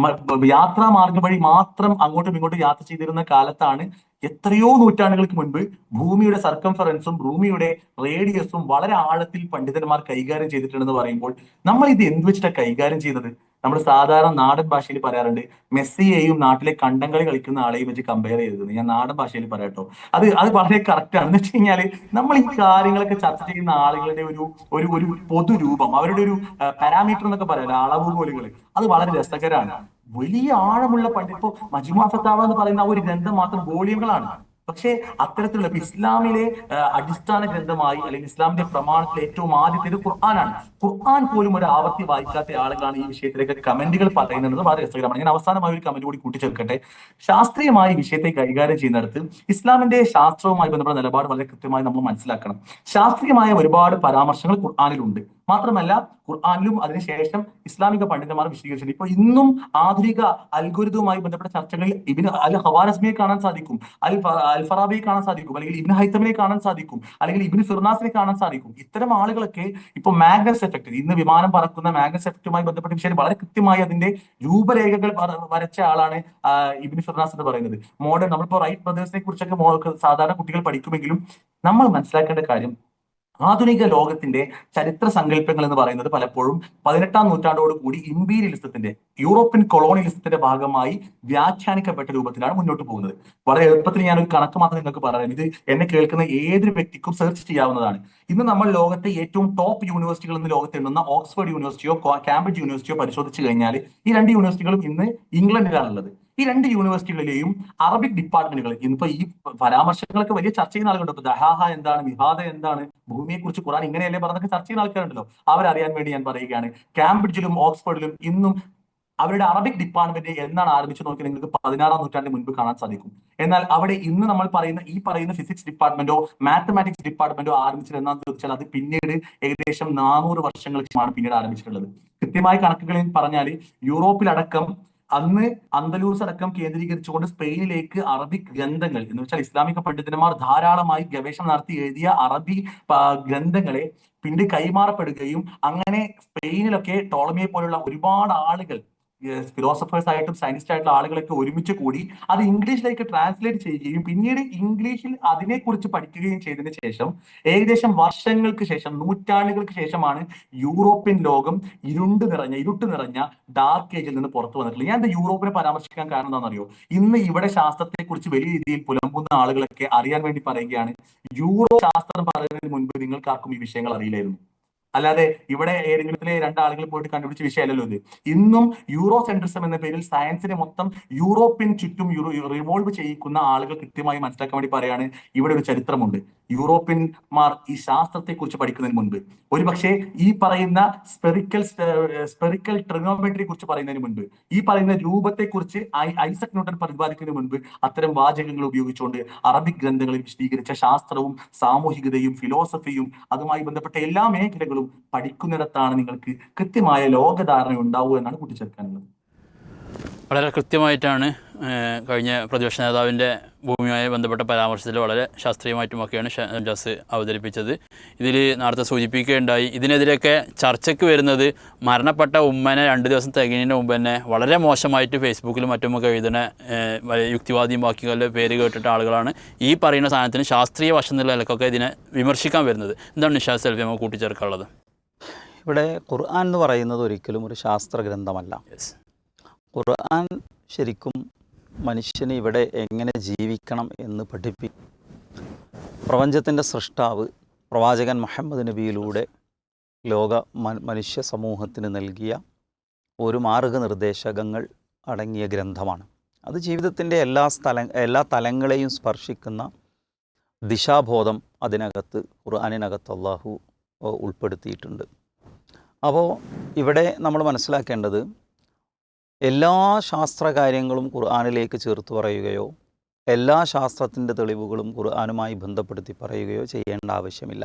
യാത്രാ മാർഗം വഴി മാത്രം അങ്ങോട്ടും ഇങ്ങോട്ടും യാത്ര ചെയ്തിരുന്ന കാലത്താണ് എത്രയോ നൂറ്റാണ്ടുകൾക്ക് മുൻപ് ഭൂമിയുടെ സർക്കംഫറൻസും ഭൂമിയുടെ റേഡിയസും വളരെ ആഴത്തിൽ പണ്ഡിതന്മാർ കൈകാര്യം ചെയ്തിട്ടുണ്ടെന്ന് പറയുമ്പോൾ നമ്മൾ ഇത് എന്ത് വെച്ചിട്ടാണ് കൈകാര്യം ചെയ്തത്? നമ്മൾ സാധാരണ നാടൻ ഭാഷയിൽ പറയാറുണ്ട്, മെസ്സിയെയും നാട്ടിലെ കണ്ടംകളി കളിക്കുന്ന ആളെയും വെച്ച് കമ്പയർ ചെയ്തത്. ഞാൻ നാടൻ ഭാഷയിൽ പറയാട്ടോ, അത് വളരെ കറക്റ്റ് ആണ്. എന്ന് വെച്ച് കഴിഞ്ഞാല് നമ്മൾ ഈ കാര്യങ്ങളൊക്കെ ചർച്ച ചെയ്യുന്ന ആളുകളുടെ ഒരു പൊതുരൂപം, അവരുടെ ഒരു പാരാമീറ്റർ എന്നൊക്കെ പറയാം, അളവുകോലുകൾ, അത് വളരെ രസകരമാണ്. വലിയ ആഴമുള്ള ഇപ്പൊ മജ്മു ഫത്താവ എന്ന് പറയുന്ന ഒരു ഗ്രന്ഥം മാത്രം വോളിയങ്ങളാണ്. പക്ഷേ അത്തരത്തിലുള്ള ഇസ്ലാമിലെ അടിസ്ഥാന ഗ്രന്ഥമായി അല്ലെങ്കിൽ ഇസ്ലാമിന്റെ പ്രമാണത്തിൽ ഏറ്റവും ആദ്യത്തേത് ഖുർആനാണ്. ഖുർആൻ പോലും ഒരു ആവർത്തി വായിക്കാത്ത ആളുകളാണ് ഈ വിഷയത്തിലേക്ക് കമന്റുകൾ പറയുന്നത്. വളരെ രസകരമാണ്. ഞാൻ അവസാനമായി ഒരു കമന്റ് കൂടി കൂട്ടിച്ചേർക്കട്ടെ. ശാസ്ത്രീയമായി വിഷയത്തെ കൈകാര്യം ചെയ്യുന്നിടത്ത് ഇസ്ലാമിന്റെ ശാസ്ത്രവുമായി ബന്ധപ്പെട്ട നിലപാട് വളരെ കൃത്യമായി നമ്മൾ മനസ്സിലാക്കണം. ശാസ്ത്രീയമായ ഒരുപാട് പരാമർശങ്ങൾ ഖുർആനിലുണ്ട്. മാത്രമല്ല ഖുർആനിലും അതിനുശേഷം ഇസ്ലാമിക പണ്ഡിതന്മാർ വിശദീകരിച്ചിട്ടുണ്ട്. ഇപ്പൊ ഇന്നും ആധുനിക അൽഗോരിതവുമായി ബന്ധപ്പെട്ട ചർച്ചകളിൽ ഇബ്നു അൽ ഖവാരിസ്മിയെ കാണാൻ സാധിക്കും, അൽ ഫറാബിയെ കാണാൻ സാധിക്കും, അല്ലെങ്കിൽ ഇബ്നു ഹൈത്തമിനെ കാണാൻ സാധിക്കും, അല്ലെങ്കിൽ ഇബ്നു ഫിർനാസിനെ കാണാൻ സാധിക്കും. ഇത്തരം ആളുകളൊക്കെ ഇപ്പൊ മാഗ്നസ് എഫക്ട്, ഇന്ന് വിമാനം പറക്കുന്ന മാഗ്നസ് എഫക്റ്റുമായി ബന്ധപ്പെട്ട വിഷയം വളരെ കൃത്യമായി അതിന്റെ രൂപരേഖകൾ വരച്ച ആളാണ് ഇബ്നു ഫിർനാസ് എന്ന് പറയുന്നത്. മോഡേൺ നമ്മളിപ്പോ റൈറ്റ് ബ്രദേഴ്സിനെ കുറിച്ചൊക്കെ സാധാരണ കുട്ടികൾ പഠിക്കുമെങ്കിലും നമ്മൾ മനസ്സിലാക്കേണ്ട കാര്യം, ആധുനിക ലോകത്തിന്റെ ചരിത്ര സങ്കല്പങ്ങൾ എന്ന് പറയുന്നത് പലപ്പോഴും 18ാം നൂറ്റാണ്ടോട് കൂടി ഇമ്പീരിയലിസത്തിന്റെ, യൂറോപ്യൻ കൊളോണിയലിസത്തിന്റെ ഭാഗമായി വ്യാഖ്യാനിക്കപ്പെട്ട രൂപത്തിലാണ് മുന്നോട്ട് പോകുന്നത്. വളരെ എളുപ്പത്തിൽ ഞാനൊരു കണക്ക് മാത്രം നിങ്ങൾക്ക് പറയാം. ഇത് എന്നെ കേൾക്കുന്ന ഏതൊരു വ്യക്തിക്കും സെർച്ച് ചെയ്യാവുന്നതാണ്. ഇന്ന് നമ്മൾ ലോകത്തെ ഏറ്റവും ടോപ്പ് യൂണിവേഴ്സിറ്റികൾ എന്ന് ലോകത്ത് എണ്ണുന്ന ഓക്സ്ഫോർഡ് യൂണിവേഴ്സിറ്റിയോ കാംബ്രിഡ്ജ് യൂണിവേഴ്സിറ്റിയോ പരിശോധിച്ച് കഴിഞ്ഞാൽ ഈ 2 യൂണിവേഴ്സിറ്റികളും ഇന്ന് ഇംഗ്ലണ്ടിലാണുള്ളത്. ഈ 2 യൂണിവേഴ്സിറ്റികളിലെയും അറബിക് ഡിപ്പാർട്ട്മെന്റുകൾ, ഇന്നിപ്പോ ഈ പരാമർശങ്ങളൊക്കെ വലിയ ചർച്ച ചെയ്യുന്ന ആളുകളുണ്ട്. ഇപ്പൊ ദഹാഹ എന്താണ്, മിഹാദ എന്താണ്, ഭൂമിയെ കുറിച്ച് ഖുർആൻ ഇങ്ങനെയല്ലേ പറഞ്ഞൊക്കെ ചർച്ച ചെയ്യുന്ന ആൾക്കാരുണ്ടല്ലോ, അവരറിയാൻ വേണ്ടി ഞാൻ പറയുകയാണ്, കാംബ്രിഡ്ജിലും ഓക്സ്ഫോർഡിലും ഇന്നും അവരുടെ അറബിക് ഡിപ്പാർട്ട്മെന്റ് എന്നാണ് ആരംഭിച്ചത് നോക്കി നിങ്ങൾക്ക് 16-ാം നൂറ്റാണ്ടിന് മുൻപ് കാണാൻ സാധിക്കും. എന്നാൽ അവിടെ ഇന്ന് നമ്മൾ പറയുന്ന ഫിസിക്സ് ഡിപ്പാർട്ട്മെന്റോ മാത്തമാറ്റിക്സ് ഡിപ്പാർട്ട്മെന്റോ ആരംഭിച്ചത് എന്നാന്ന് ചോദിച്ചാൽ അത് പിന്നീട് ഏകദേശം 400 വർഷങ്ങൾക്ക് ശേഷമാണ് പിന്നീട് ആരംഭിച്ചിട്ടുള്ളത്. കൃത്യമായ കണക്കുകളിൽ പറഞ്ഞാൽ യൂറോപ്പിലടക്കം അന്ന് അന്തലൂസ് അടക്കം കേന്ദ്രീകരിച്ചുകൊണ്ട് സ്പെയിനിലേക്ക് അറബിക് ഗ്രന്ഥങ്ങൾ എന്ന് വെച്ചാൽ ഇസ്ലാമിക പണ്ഡിതന്മാർ ധാരാളമായി ഗവേഷണം നടത്തി എഴുതിയ അറബി ഗ്രന്ഥങ്ങളെ പിന്നീട് കൈമാറപ്പെടുകയും അങ്ങനെ സ്പെയിനിലൊക്കെ ടോളമിയെ പോലുള്ള ഒരുപാട് ആളുകൾ ഫിലോസഫേഴ്സ് ആയിട്ടും സയന്റിസ്റ്റ് ആയിട്ടുള്ള ആളുകളൊക്കെ ഒരുമിച്ച് കൂടി അത് ഇംഗ്ലീഷിലേക്ക് ട്രാൻസ്ലേറ്റ് ചെയ്യുകയും പിന്നീട് ഇംഗ്ലീഷിൽ അതിനെക്കുറിച്ച് പഠിക്കുകയും ചെയ്തതിനു ശേഷം ഏകദേശം വർഷങ്ങൾക്ക് ശേഷം, നൂറ്റാണ്ടുകൾക്ക് ശേഷമാണ് യൂറോപ്യൻ ലോകം ഇരുട്ട് നിറഞ്ഞ ഡാർക്ക് ഏജിൽ നിന്ന് പുറത്തു വന്നിട്ടുള്ളത്. ഞാൻ യൂറോപ്പിനെ പരാമർശിക്കാൻ കാരണം എന്താണെന്നറിയോ? ഇന്ന് ഇവിടെ ശാസ്ത്രത്തെക്കുറിച്ച് വലിയ രീതിയിൽ പുലമ്പുന്ന ആളുകളൊക്കെ അറിയാൻ വേണ്ടി പറയുകയാണ്, യൂറോ ശാസ്ത്രം പറയുന്നതിന് മുൻപ് നിങ്ങൾക്കാർക്കും ഈ വിഷയങ്ങൾ അറിയില്ലായിരുന്നു. അല്ലാതെ ഇവിടെ ഏതെങ്കിലും രണ്ടാളുകൾ പോയിട്ട് കണ്ടുപിടിച്ച വിഷയമല്ലല്ലോ ഇത്. ഇന്നും യൂറോ സെൻട്രിസം എന്ന പേരിൽ സയൻസിനെ മൊത്തം യൂറോപ്യൻ ചുറ്റും റിവോൾവ് ചെയ്യിക്കുന്ന ആളുകൾ കൃത്യമായി മനസ്സിലാക്കാൻ വേണ്ടി പറയാണ്, ഇവിടെ ഒരു ചരിത്രമുണ്ട്. യൂറോപ്യന്മാർ ഈ ശാസ്ത്രത്തെ കുറിച്ച് പഠിക്കുന്നതിന് മുൻപ്, ഒരുപക്ഷെ ഈ പറയുന്ന സ്പെറിക്കൽ ട്രിഗണോമെട്രിയെ കുറിച്ച് പറയുന്നതിന് മുൻപ്, ഈ പറയുന്ന രൂപത്തെക്കുറിച്ച് ഐസക് ന്യൂട്ടൺ പ്രതിപാദിക്കുന്നതിന് മുൻപ് അത്തരം വാചകങ്ങൾ ഉപയോഗിച്ചുകൊണ്ട് അറബിക് ഗ്രന്ഥങ്ങളിൽ വിശദീകരിച്ച ശാസ്ത്രവും സാമൂഹികതയും ഫിലോസഫിയും അതുമായി ബന്ധപ്പെട്ട എല്ലാ മേഖലകളും പഠിക്കുന്നിടത്താണ് നിങ്ങൾക്ക് കൃത്യമായ ലോകധാരണ ഉണ്ടാവുക എന്നാണ് കൂട്ടിച്ചേർക്കാനുള്ളത്. വളരെ കൃത്യമായിട്ടാണ് കഴിഞ്ഞ പ്രതിപക്ഷ നേതാവിൻ്റെ ഭൂമിയുമായി ബന്ധപ്പെട്ട പരാമർശത്തിൽ വളരെ ശാസ്ത്രീയമായിട്ടുമൊക്കെയാണ് ഷംജാസ് അവതരിപ്പിച്ചത്. ഇതിൽ നേരത്തെ സൂചിപ്പിക്കുകയുണ്ടായി, ഇതിനെതിരെയൊക്കെ ചർച്ചയ്ക്ക് വരുന്നത് മരണപ്പെട്ട ഉമ്മനെ 2 ദിവസം തികഞ്ഞതിന് മുമ്പ് തന്നെ വളരെ മോശമായിട്ട് ഫേസ്ബുക്കിലും മറ്റുമൊക്കെ എഴുതുന്ന യുക്തിവാദിയും ബാക്കികളുടെ പേര് കേട്ടിട്ട ആളുകളാണ് ഈ പറയുന്ന സാധനത്തിന് ശാസ്ത്രീയ വശം എന്നുള്ള നിലക്കൊക്കെ ഇതിനെ വിമർശിക്കാൻ വരുന്നത്. എന്താണ് നിഷാദ് സെൽഫി നമുക്ക് കൂട്ടിച്ചേർക്കാനുള്ളത്? ഇവിടെ ഖുർആൻ എന്ന് പറയുന്നത് ഒരിക്കലും ഒരു ശാസ്ത്ര ഗ്രന്ഥമല്ല. ഖുർആൻ ശരിക്കും മനുഷ്യന് ഇവിടെ എങ്ങനെ ജീവിക്കണം എന്ന് പഠിപ്പിക്കും. പ്രപഞ്ചത്തിൻ്റെ സൃഷ്ടാവ് പ്രവാചകൻ മുഹമ്മദ് നബിയിലൂടെ മനുഷ്യ സമൂഹത്തിന് നൽകിയ ഒരു മാർഗനിർദ്ദേശകങ്ങൾ അടങ്ങിയ ഗ്രന്ഥമാണ്. അത് ജീവിതത്തിൻ്റെ എല്ലാ തലങ്ങളെയും സ്പർശിക്കുന്ന ദിശാബോധം അതിനകത്ത് ഖുർആനിനകത്ത് അള്ളാഹു ഉൾപ്പെടുത്തിയിട്ടുണ്ട്. അപ്പോൾ ഇവിടെ നമ്മൾ മനസ്സിലാക്കേണ്ടത് എല്ലാ ശാസ്ത്ര കാര്യങ്ങളും ഖുർആനിലേക്ക് ചേർത്ത് പറയുകയോ എല്ലാ ശാസ്ത്രത്തിൻ്റെ തെളിവുകളും ഖുർആനുമായി ബന്ധപ്പെടുത്തി പറയുകയോ ചെയ്യേണ്ട ആവശ്യമില്ല.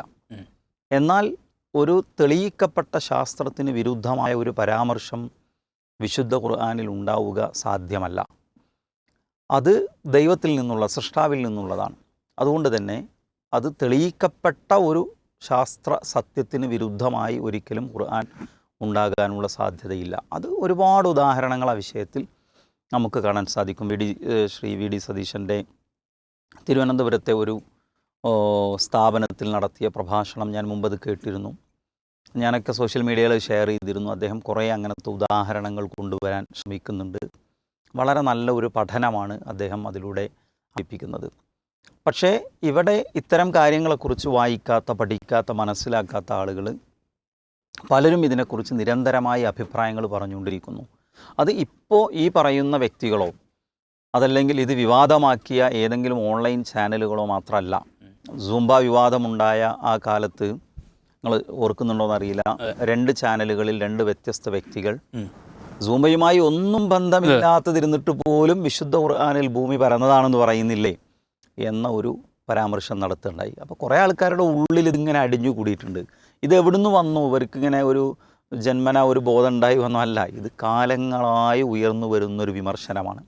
എന്നാൽ ഒരു തെളിയിക്കപ്പെട്ട ശാസ്ത്രത്തിന് വിരുദ്ധമായ ഒരു പരാമർശം വിശുദ്ധ ഖുർആനിൽ ഉണ്ടാവുക സാധ്യമല്ല. അത് ദൈവത്തിൽ നിന്നുള്ള, സൃഷ്ടാവിൽ നിന്നുള്ളതാണ്. അതുകൊണ്ട് തന്നെ അത് തെളിയിക്കപ്പെട്ട ഒരു ശാസ്ത്ര സത്യത്തിന് വിരുദ്ധമായി ഒരിക്കലും ഖുർആൻ ഉണ്ടാകാനുള്ള സാധ്യതയില്ല. അത് ഒരുപാട് ഉദാഹരണങ്ങൾ ആ വിഷയത്തിൽ നമുക്ക് കാണാൻ സാധിക്കും. ശ്രീ വി ഡി സതീശൻ്റെ തിരുവനന്തപുരത്തെ ഒരു സ്ഥാപനത്തിൽ നടത്തിയ പ്രഭാഷണം ഞാൻ മുമ്പത് കേട്ടിരുന്നു. ഞാനൊക്കെ സോഷ്യൽ മീഡിയയിൽ ഷെയർ ചെയ്തിരുന്നു. അദ്ദേഹം കുറേ അങ്ങനത്തെ ഉദാഹരണങ്ങൾ കൊണ്ടുവരാൻ ശ്രമിക്കുന്നുണ്ട്. വളരെ നല്ല ഒരു പഠനമാണ് അദ്ദേഹം അതിലൂടെ പഠിപ്പിക്കുന്നത്. പക്ഷേ ഇവിടെ ഇത്തരം കാര്യങ്ങളെക്കുറിച്ച് വായിക്കാത്ത, പഠിക്കാത്ത, മനസ്സിലാക്കാത്ത ആളുകൾ പലരും ഇതിനെക്കുറിച്ച് നിരന്തരമായി അഭിപ്രായങ്ങൾ പറഞ്ഞുകൊണ്ടിരിക്കുന്നു. അത് ഇപ്പോൾ ഈ പറയുന്ന വ്യക്തികളോ അതല്ലെങ്കിൽ ഇത് വിവാദമാക്കിയ ഏതെങ്കിലും ഓൺലൈൻ ചാനലുകളോ മാത്രമല്ല. സൂംബ വിവാദമുണ്ടായ ആ കാലത്ത് നിങ്ങൾ ഓർക്കുന്നുണ്ടോയെന്നറിയില്ല, 2 ചാനലുകളിൽ 2 വ്യത്യസ്ത വ്യക്തികൾ സൂംബയുമായി ഒന്നും ബന്ധമില്ലാത്തതിരുന്നിട്ട് പോലും വിശുദ്ധ ഖുർആനിൽ ഭൂമി പരന്നതാണെന്ന് പറയുന്നില്ലേ എന്ന ഒരു പരാമർശം നടത്തുണ്ടായി. അപ്പോൾ കുറേ ആൾക്കാരുടെ ഉള്ളിൽ ഇതിങ്ങനെ അടിഞ്ഞു കൂടിയിട്ടുണ്ട്. ഇത് എവിടുന്ന് വന്നു? ഇവർക്കിങ്ങനെ ഒരു ജന്മന ഒരു ബോധം ഉണ്ടായി വന്നല്ല. ഇത് കാലങ്ങളായി ഉയർന്നു വരുന്നൊരു വിമർശനമാണ്.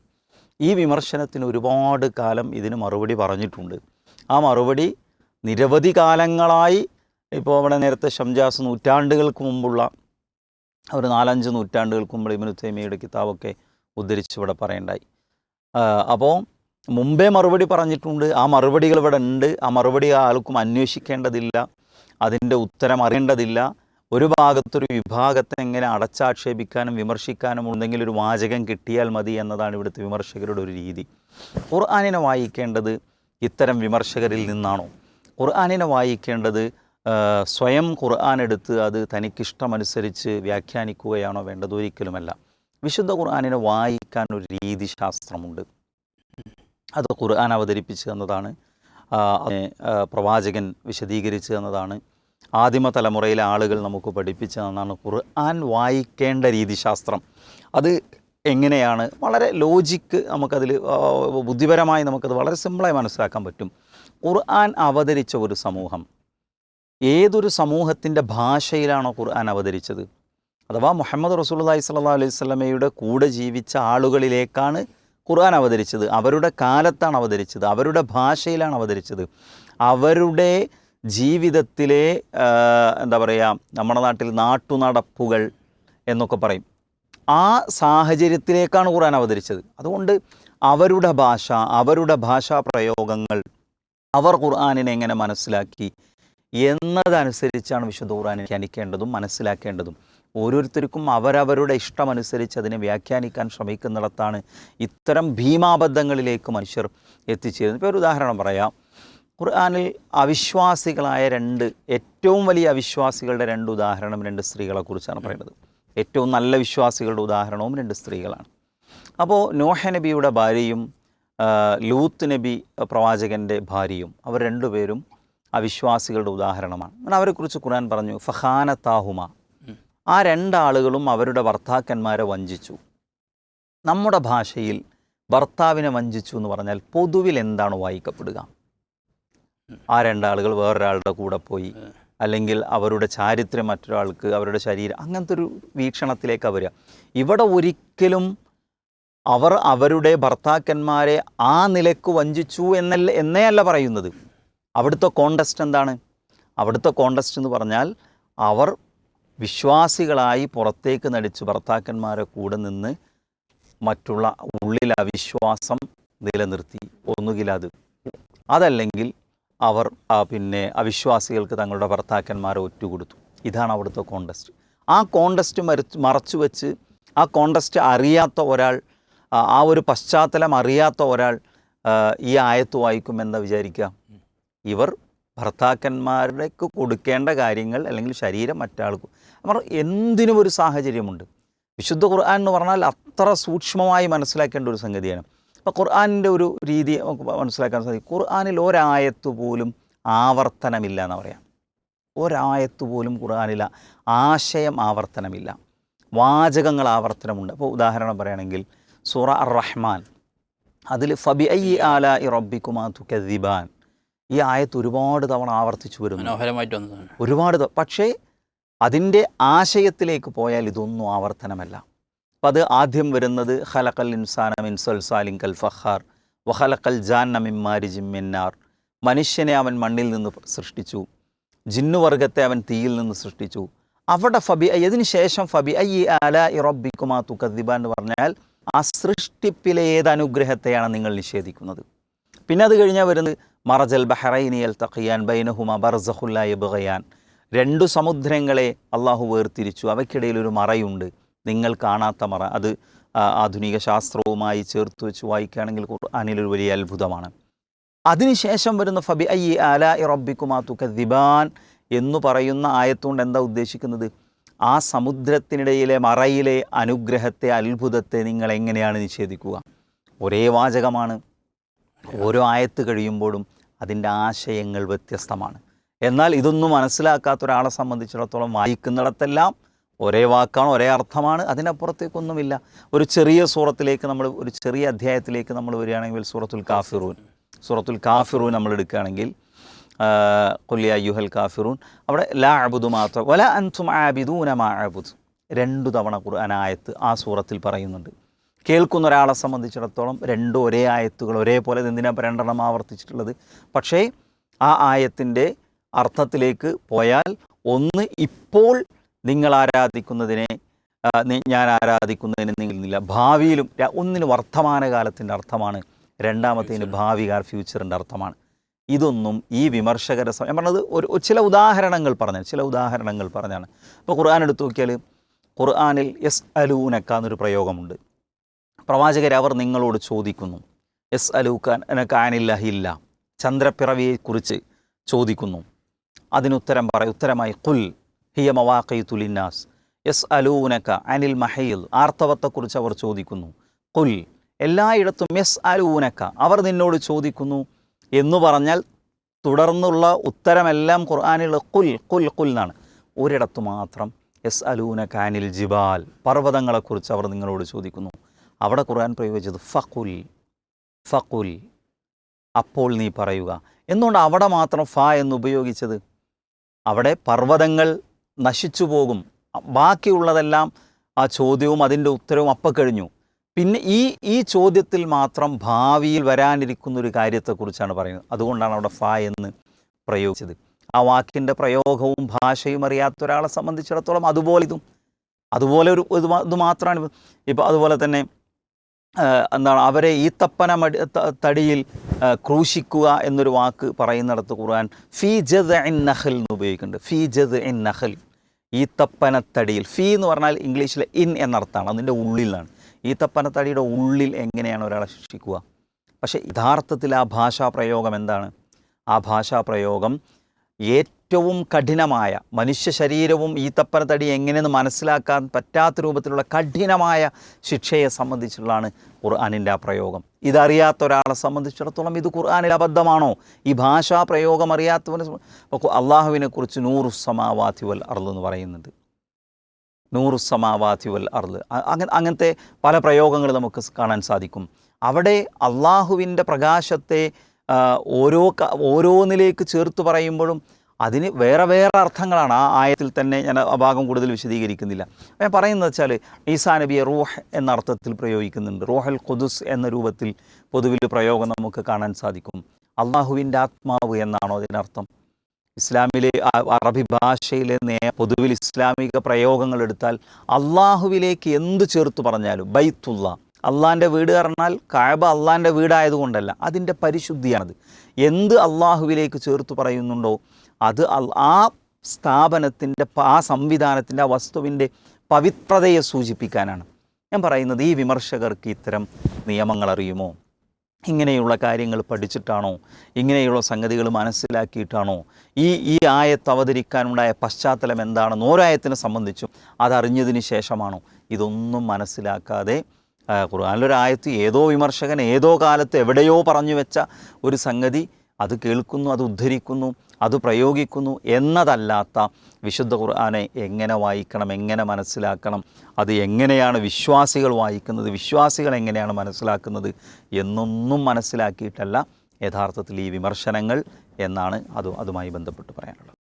ഈ വിമർശനത്തിന് ഒരുപാട് കാലം ഇതിന് മറുപടി പറഞ്ഞിട്ടുണ്ട്. ആ മറുപടി നിരവധി കാലങ്ങളായി, ഇപ്പോൾ അവിടെ നേരത്തെ ഷംജാസ് നൂറ്റാണ്ടുകൾക്ക് മുമ്പുള്ള ഒരു 4-5 നൂറ്റാണ്ടുകൾക്ക് മുമ്പ് ഇബ്നു തൈമിയ്യയുടെ കിതാബൊക്കെ ഉദ്ധരിച്ച് ഇവിടെ പറയണ്ടായി. അപ്പോൾ മുമ്പേ മറുപടി പറഞ്ഞിട്ടുണ്ട്. ആ മറുപടികൾ ഇവിടെ ഉണ്ട്. ആ മറുപടി ആൾക്കും അന്വേഷിക്കേണ്ടതില്ല, അതിൻ്റെ ഉത്തരം അറിയേണ്ടതില്ല. ഒരു ഭാഗത്തൊരു വിഭാഗത്തെ എങ്ങനെ അടച്ചാക്ഷേപിക്കാനും വിമർശിക്കാനും എന്തെങ്കിലും ഒരു വാചകം കിട്ടിയാൽ മതി എന്നതാണ് ഇവിടുത്തെ വിമർശകരുടെ ഒരു രീതി. ഖുർആനിനെ വായിക്കേണ്ടത് ഇത്തരം വിമർശകരിൽ നിന്നാണോ? ഖുർആനിനെ വായിക്കേണ്ടത് സ്വയം ഖുർആൻ എടുത്ത് അത് തനിക്കിഷ്ടമനുസരിച്ച് വ്യാഖ്യാനിക്കുകയാണോ വേണ്ടത്? ഒരിക്കലുമല്ല. വിശുദ്ധ ഖുർആനിനെ വായിക്കാൻ ഒരു രീതിശാസ്ത്രമുണ്ട്. അത് ഖുർആൻ അവതരിപ്പിച്ചു എന്നതാണ്, പ്രവാചകൻ വിശദീകരിച്ചു എന്നതാണ്, ആദിമ തലമുറയിലെ ആളുകൾ നമുക്ക് പഠിപ്പിച്ചു എന്നതാണ് ഖുർആൻ വായിക്കേണ്ട രീതിശാസ്ത്രം. അത് എങ്ങനെയാണ് വളരെ ലോജിക്ക് നമുക്കതിൽ ബുദ്ധിപരമായി നമുക്കത് വളരെ സിമ്പിളായി മനസ്സിലാക്കാൻ പറ്റും. ഖുർആൻ അവതരിച്ച ഒരു സമൂഹം ഏതൊരു സമൂഹത്തിൻ്റെ ഭാഷയിലാണോ ഖുർആൻ അവതരിച്ചത്, അഥവാ മുഹമ്മദ് റസൂലുള്ളാഹി സ്വല്ലല്ലാഹു അലൈഹി വസല്ലമയുടെ കൂടെ ജീവിച്ച ആളുകളിലേക്കാണ് ഖുർആൻ അവതരിച്ചത്, അവരുടെ കാലത്താണ് അവതരിച്ചത്, അവരുടെ ഭാഷയിലാണ് അവതരിച്ചത്, അവരുടെ ജീവിതത്തിലെ എന്താ പറയുക, നമ്മുടെ നാട്ടിൽ നാട്ടുനടപ്പുകൾ എന്നൊക്കെ പറയും, ആ സാഹചര്യത്തിലേക്കാണ് ഖുർആൻ അവതരിച്ചത്. അതുകൊണ്ട് അവരുടെ ഭാഷ, അവരുടെ ഭാഷാ പ്രയോഗങ്ങൾ, അവർ ഖുർആനിനെ എങ്ങനെ മനസ്സിലാക്കി എന്നതനുസരിച്ചാണ് വിശുദ്ധ ഖുർആൻ വ്യാഖ്യാനിക്കേണ്ടതും മനസ്സിലാക്കേണ്ടതും. ഓരോരുത്തർക്കും അവരവരുടെ ഇഷ്ടമനുസരിച്ച് അതിനെ വ്യാഖ്യാനിക്കാൻ ശ്രമിക്കുന്നിടത്താണ് ഇത്തരം ഭീമാബദ്ധങ്ങളിലേക്ക് മനുഷ്യർ എത്തിച്ചേരുന്നത്. ഇപ്പോൾ ഒരു ഉദാഹരണം പറയാം. ഖുർആനിൽ അവിശ്വാസികളായ ഏറ്റവും വലിയ അവിശ്വാസികളുടെ 2 ഉദാഹരണം 2 സ്ത്രീകളെക്കുറിച്ചാണ് പറയുന്നത്. ഏറ്റവും നല്ല വിശ്വാസികളുടെ ഉദാഹരണവും 2 സ്ത്രീകളാണ്. അപ്പോൾ നോഹ നബിയുടെ ഭാര്യയും ലൂത്ത് നബി പ്രവാചകൻ്റെ ഭാര്യയും, അവർ 2 പേരും അവിശ്വാസികളുടെ ഉദാഹരണമാണ്. അങ്ങനെ അവരെക്കുറിച്ച് ഖുർആൻ പറഞ്ഞു, ഫഖാനത്താഹുമ, ആ 2 ആളുകളും അവരുടെ ഭർത്താക്കന്മാരെ വഞ്ചിച്ചു. നമ്മുടെ ഭാഷയിൽ ഭർത്താവിനെ വഞ്ചിച്ചു എന്ന് പറഞ്ഞാൽ പൊതുവിൽ എന്താണ് വായിക്കപ്പെടുക? ആ 2 ആളുകൾ വേറൊരാളുടെ കൂടെ പോയി, അല്ലെങ്കിൽ അവരുടെ ചാരിത്രം മറ്റൊരാൾക്ക്, അവരുടെ ശരീരം, അങ്ങനത്തെ ഒരു വീക്ഷണത്തിലേക്കാണ് വരിക. ഇവിടെ ഒരിക്കലും അവർ അവരുടെ ഭർത്താക്കന്മാരെ ആ നിലക്ക് വഞ്ചിച്ചു എന്നേ അല്ല പറയുന്നത്. അവിടുത്തെ കോണ്ടസ്റ്റ് എന്താണ്? അവിടുത്തെ കോണ്ടസ്റ്റ് എന്ന് പറഞ്ഞാൽ അവർ വിശ്വാസികളായി പുറത്തേക്ക് നടിച്ച് ഭർത്താക്കന്മാരെ കൂടെ നിന്ന് മറ്റുള്ള ഉള്ളിൽ അവിശ്വാസം നിലനിർത്തി. ഒന്നുകിൽ അതല്ലെങ്കിൽ അവർ അവിശ്വാസികൾക്ക് തങ്ങളുടെ ഭർത്താക്കന്മാരെ ഒറ്റുകൊടുത്തു. ഇതാണ് അവിടുത്തെ കോണ്ടസ്റ്റ്. ആ കോണ്ടസ്റ്റ് മറച്ചു വെച്ച്, ആ കോണ്ടസ്റ്റ് അറിയാത്ത ഒരാൾ, ആ ഒരു പശ്ചാത്തലം അറിയാത്ത ഒരാൾ ഈ ആയത്ത് വായിക്കുമെന്ന് വിചാരിക്കുക. ഇവർ ഭർത്താക്കന്മാർക്ക് കൊടുക്കേണ്ട കാര്യങ്ങൾ അല്ലെങ്കിൽ ശരീരം മറ്റാൾക്ക്, അവർ എന്തിനും ഒരു സാഹചര്യമുണ്ട്. വിശുദ്ധ ഖുർആൻ എന്ന് പറഞ്ഞാൽ അത്ര സൂക്ഷ്മമായി മനസ്സിലാക്കേണ്ട ഒരു സംഗതിയാണ്. അപ്പോൾ ഖുർആനിൻ്റെ ഒരു രീതി നമുക്ക് മനസ്സിലാക്കാൻ സാധിക്കും. ഖുർആനിൽ ഒരായത്ത് പോലും ആവർത്തനമില്ല എന്ന് പറയാം. ഒരായത്ത് പോലും ഖുർആനിൽ ആശയം ആവർത്തനമില്ല, വാചകങ്ങൾ ആവർത്തനമുണ്ട്. അപ്പോൾ ഉദാഹരണം പറയുകയാണെങ്കിൽ സൂറ അർ-റഹ്മാൻ, അതിൽ ഫബിഅയ്യി ആലാഇ റബ്ബിക്കുമാ തുകദ്ദിബാൻ, ഈ ആയത്ത് ഒരുപാട് തവണ ആവർത്തിച്ചു വരുന്നു, മനോഹരമായിട്ട് വന്നതാണ് ഒരുപാട്. പക്ഷേ അതിൻ്റെ ആശയത്തിലേക്ക് പോയാൽ ഇതൊന്നും ആവർത്തനമല്ല. അപ്പം അത് ആദ്യം വരുന്നത് ഖലഖൽ ഇൻസാന മിൻ സൽസാലിൻ കൽ ഫഖാർ വഖലഖൽ ജാന്ന മിൻ മാരിജിൻ മിൻ നാർ, മനുഷ്യനെ അവൻ മണ്ണിൽ നിന്ന് സൃഷ്ടിച്ചു, ജിന്നുവർഗത്തെ അവൻ തീയിൽ നിന്ന് സൃഷ്ടിച്ചു. അവിടെ ഇതിന് ശേഷം ഫബിഅയ്യി ആലാഇ റബ്ബിക്കുമാ തുകദ്ദിബാൻ എന്ന് പറഞ്ഞാൽ ആ സൃഷ്ടിപ്പിലെ ഏത് അനുഗ്രഹത്തെയാണ് നിങ്ങൾ നിഷേധിക്കുന്നത്. പിന്നെ അത് കഴിഞ്ഞാൽ വരുന്നത് മറജൽ ബഹറൈനി യൽതഖിയാൻ ബൈനഹുമാ ബർസഖുൻ ലാ യബ്ഗിയാൻ, 2 സമുദ്രങ്ങളെ അള്ളാഹു വേർതിരിച്ചു, അവയ്ക്കിടയിൽ ഒരു മറയുണ്ട്, നിങ്ങൾ കാണാത്ത മറ. അത് ആധുനിക ശാസ്ത്രവുമായി ചേർത്ത് വെച്ച് വായിക്കുകയാണെങ്കിൽ ഖുർആനിലൊരു വലിയ അത്ഭുതമാണ്. അതിനുശേഷം വരുന്ന ഫബിഅയ്യി ആലാഇ റബ്ബിക്കുമാ തുകദ്ദിബാൻ എന്ന് പറയുന്ന ആയത്തുകൊണ്ട് എന്താ ഉദ്ദേശിക്കുന്നത്? ആ സമുദ്രത്തിനിടയിലെ മറയിലെ അനുഗ്രഹത്തെ, അത്ഭുതത്തെ നിങ്ങൾ എങ്ങനെയാണ് നിഷേധിക്കുക? ഒരേ വാചകമാണ്. ഓരോ ആയത്ത് കഴിയുമ്പോഴും അതിൻ്റെ ആശയങ്ങൾ വ്യത്യസ്തമാണ്. എന്നാൽ ഇതൊന്നും മനസ്സിലാക്കാത്ത ഒരാളെ സംബന്ധിച്ചിടത്തോളം വായിക്കുന്നിടത്തെല്ലാം ഒരേ വാക്കാണ്, ഒരേ അർത്ഥമാണ്, അതിനപ്പുറത്തേക്കൊന്നുമില്ല. ഒരു ചെറിയ സൂറത്തിലേക്ക് ഒരു ചെറിയ അധ്യായത്തിലേക്ക് നമ്മൾ വരികയാണെങ്കിൽ സൂറത്തുൽ കാഫിറൂൻ നമ്മൾ എടുക്കുകയാണെങ്കിൽ ഖുൽ യാ അയ്യുഹൽ കാഫിറൂൻ, അവിടെ ലാ അഅ്ബുദു മാ വലാ അൻതും ആബിദൂന മാ അഅ്ബുദു 2 തവണ ഖുർആൻ ആയത്ത് ആ സൂറത്തിൽ പറയുന്നുണ്ട്. കേൾക്കുന്ന ഒരാളെ സംബന്ധിച്ചിടത്തോളം 2 ഒരേ ആയത്തുകൾ ഒരേപോലെ, എന്തിനാ 2 ആവർത്തിച്ചിട്ടുള്ളത്? പക്ഷേ ആ ആയത്തിൻ്റെ അർത്ഥത്തിലേക്ക് പോയാൽ ഒന്ന് ഇപ്പോൾ നിങ്ങൾ ആരാധിക്കുന്നതിനെ ഞാൻ ആരാധിക്കുന്നതിന് നിങ്ങളില്ല, ഭാവിയിലും. ഒന്നിന് വർത്തമാനകാലത്തിൻ്റെ അർത്ഥമാണ്, രണ്ടാമത്തേന് ഭാവികാല ഫ്യൂച്ചറിൻ്റെ അർത്ഥമാണ്. ഇതൊന്നും ഈ വിമർശകരെ ഞാൻ പറഞ്ഞത് ചില ഉദാഹരണങ്ങൾ പറഞ്ഞാണ്. ഇപ്പോൾ ഖുർആൻ എടുത്തു നോക്കിയാൽ ഖുർആനിൽ യസ്അലൂനക എന്നൊരു പ്രയോഗമുണ്ട്. പ്രവാചകരെ അവർ നിങ്ങളോട് ചോദിക്കുന്നു. യസ്അലൂനക അനില്ലഹില്ല, ചന്ദ്രപ്പിറവിയെക്കുറിച്ച് ചോദിക്കുന്നു. ഉത്തരമായി ഖുൽ ഹിയ മവാഖീതു ലിന്നാസ്. യസ്അലൂനക അനിൽ മഹീൽ, ആർത്തവത്തെക്കുറിച്ച് അവർ ചോദിക്കുന്നു. ഖുൽ, എല്ലായിടത്തും യസ്അലൂനക, അവർ നിന്നോട് ചോദിക്കുന്നു എന്ന് പറഞ്ഞാൽ തുടർന്നുള്ള ഉത്തരമെല്ലാം ഖുർആനിൽ ഖുൽ ഖുൽ ഖുൽ എന്നാണ്. ഒരിടത്ത് മാത്രം യസ്അലൂനക അനിൽ ജിബാൽ, പർവ്വതങ്ങളെക്കുറിച്ച് അവർ നിങ്ങളോട് ചോദിക്കുന്നു. അവിടെ ഖുർആൻ പ്രയോഗിച്ചത് ഫഖുൽ, ഫഖുൽ, അപ്പോൾ നീ പറയുക. എന്തുകൊണ്ട് അവിടെ മാത്രം ഫ എന്ന് ഉപയോഗിച്ചത്? അവിടെ പർവ്വതങ്ങൾ നശിച്ചു പോകും, ബാക്കിയുള്ളതെല്ലാം ആ ചോദ്യവും അതിൻ്റെ ഉത്തരവും അപ്പം കഴിഞ്ഞു. പിന്നെ ഈ ചോദ്യത്തിൽ മാത്രം ഭാവിയിൽ വരാനിരിക്കുന്നൊരു കാര്യത്തെക്കുറിച്ചാണ് പറയുന്നത്. അതുകൊണ്ടാണ് അവിടെ ഫ എന്ന് പ്രയോഗിച്ചത്. ആ വാക്കിൻ്റെ പ്രയോഗവും ഭാഷയും അറിയാത്ത ഒരാളെ സംബന്ധിച്ചിടത്തോളം അതുപോലെ ഇത് മാത്രമാണ്. ഇപ്പോൾ അതുപോലെ തന്നെ എന്താണ്, അവരെ ഈത്തപ്പന തടിയിൽ ക്രൂശിക്കുക എന്നൊരു വാക്ക് പറയുന്നിടത്ത് ഖുർആൻ ഫീ ജദ്ഇൻ നഖൽ എന്ന് ഉപയോഗിക്കുന്നുണ്ട്. ഫീ ജദ്ഇൻ നഖൽ, ഈത്തപ്പനത്തടിയിൽ. ഫീ എന്ന് പറഞ്ഞാൽ ഇംഗ്ലീഷിലെ ഇൻ എന്നർത്ഥമാണ്, അതിൻ്റെ ഉള്ളിലാണ്. ഈത്തപ്പനത്തടിയുടെ ഉള്ളിൽ എങ്ങനെയാണ് ഒരാളെ ശിക്ഷിക്കുക? പക്ഷേ യഥാർത്ഥത്തിൽ ആ ഭാഷാപ്രയോഗം എന്താണ്? ആ ഭാഷാപ്രയോഗം ഏറ്റവും കഠിനമായ, മനുഷ്യ ശരീരവും ഈത്തപ്പനത്തടി എങ്ങനെയെന്ന് മനസ്സിലാക്കാൻ പറ്റാത്ത രൂപത്തിലുള്ള കഠിനമായ ശിക്ഷയെ സംബന്ധിച്ചുള്ളതാണ് ഖുർആനിൻ്റെ ആ പ്രയോഗം. ഇതറിയാത്ത ഒരാളെ സംബന്ധിച്ചിടത്തോളം ഇത് ഖുർആനിൽ അബദ്ധമാണോ? ഈ ഭാഷാപ്രയോഗം അറിയാത്തവന് അള്ളാഹുവിനെ കുറിച്ച് നൂറുസ്സമാവാതി വൽ അർള് എന്ന് പറയുന്നുണ്ട്. നൂറുസ്സമാവാതി വൽ അർള്, അങ്ങനത്തെ പല പ്രയോഗങ്ങൾ നമുക്ക് കാണാൻ സാധിക്കും. അവിടെ അള്ളാഹുവിൻ്റെ പ്രകാശത്തെ ഓരോന്നിലേക്ക് ചേർത്ത് പറയുമ്പോഴും അതിന് വേറെ വേറെ അർത്ഥങ്ങളാണ്. ആ ആയത്തിൽ തന്നെ ഞാൻ ആ ഭാഗം കൂടുതൽ വിശദീകരിക്കുന്നില്ല. ഞാൻ പറയുന്നത് വെച്ചാൽ ഈസാ നബിയെ റൂഹ് എന്ന അർത്ഥത്തിൽ പ്രയോഗിക്കുന്നുണ്ട്. റൂഹൽ ഖുദുസ് എന്ന രൂപത്തിൽ പൊതുവിൽ പ്രയോഗം നമുക്ക് കാണാൻ സാധിക്കും. അള്ളാഹുവിൻ്റെ ആത്മാവ് എന്നാണോ അതിനർത്ഥം? ഇസ്ലാമിലെ അറബി ഭാഷയിലെ പൊതുവിൽ ഇസ്ലാമിക പ്രയോഗങ്ങൾ എടുത്താൽ അള്ളാഹുവിലേക്ക് എന്ത് ചേർത്ത് പറഞ്ഞാലും, ബൈത്തുള്ള, അള്ളാൻ്റെ വീട് പറഞ്ഞാൽ കഅബ അള്ളാൻ്റെ വീടായതുകൊണ്ടല്ല, അതിൻ്റെ പരിശുദ്ധിയാണത്. എന്ത് അള്ളാഹുവിലേക്ക് ചേർത്ത് പറയുന്നുണ്ടോ അത് ആ സ്ഥാപനത്തിൻ്റെ, ആ സംവിധാനത്തിൻ്റെ, ആ വസ്തുവിൻ്റെ പവിത്രതയെ സൂചിപ്പിക്കാനാണ്. ഞാൻ പറയുന്നത്, ഈ വിമർശകർക്ക് ഇത്തരം നിയമങ്ങൾ അറിയുമോ? ഇങ്ങനെയുള്ള കാര്യങ്ങൾ പഠിച്ചിട്ടാണോ? ഇങ്ങനെയുള്ള സംഗതികൾ മനസ്സിലാക്കിയിട്ടാണോ? ഈ ആയത്ത് അവതരിക്കാനുണ്ടായ പശ്ചാത്തലം എന്താണെന്ന് ഓരായത്തിനെ സംബന്ധിച്ചും അതറിഞ്ഞതിന് ശേഷമാണോ? ഇതൊന്നും മനസ്സിലാക്കാതെ ഖുർആനിലൊരായത്ത് ഏതോ വിമർശകൻ ഏതോ കാലത്ത് എവിടെയോ പറഞ്ഞു വെച്ച ഒരു സംഗതി അത് കേൾക്കുന്നു, അത് ഉദ്ധരിക്കുന്നു, അത് പ്രയോഗിക്കുന്നു എന്നതല്ലാത്ത വിശുദ്ധ ഖുർആനെ എങ്ങനെ വായിക്കണം, എങ്ങനെ മനസ്സിലാക്കണം, അത് എങ്ങനെയാണ് വിശ്വാസികൾ വായിക്കുന്നത്, വിശ്വാസികൾ എങ്ങനെയാണ് മനസ്സിലാക്കുന്നത് എന്നൊന്നും മനസ്സിലാക്കിയിട്ടല്ല യഥാർത്ഥത്തിൽ ഈ വിമർശനങ്ങൾ എന്നാണ് അതുമായി ബന്ധപ്പെട്ട് പറയാനുള്ളത്.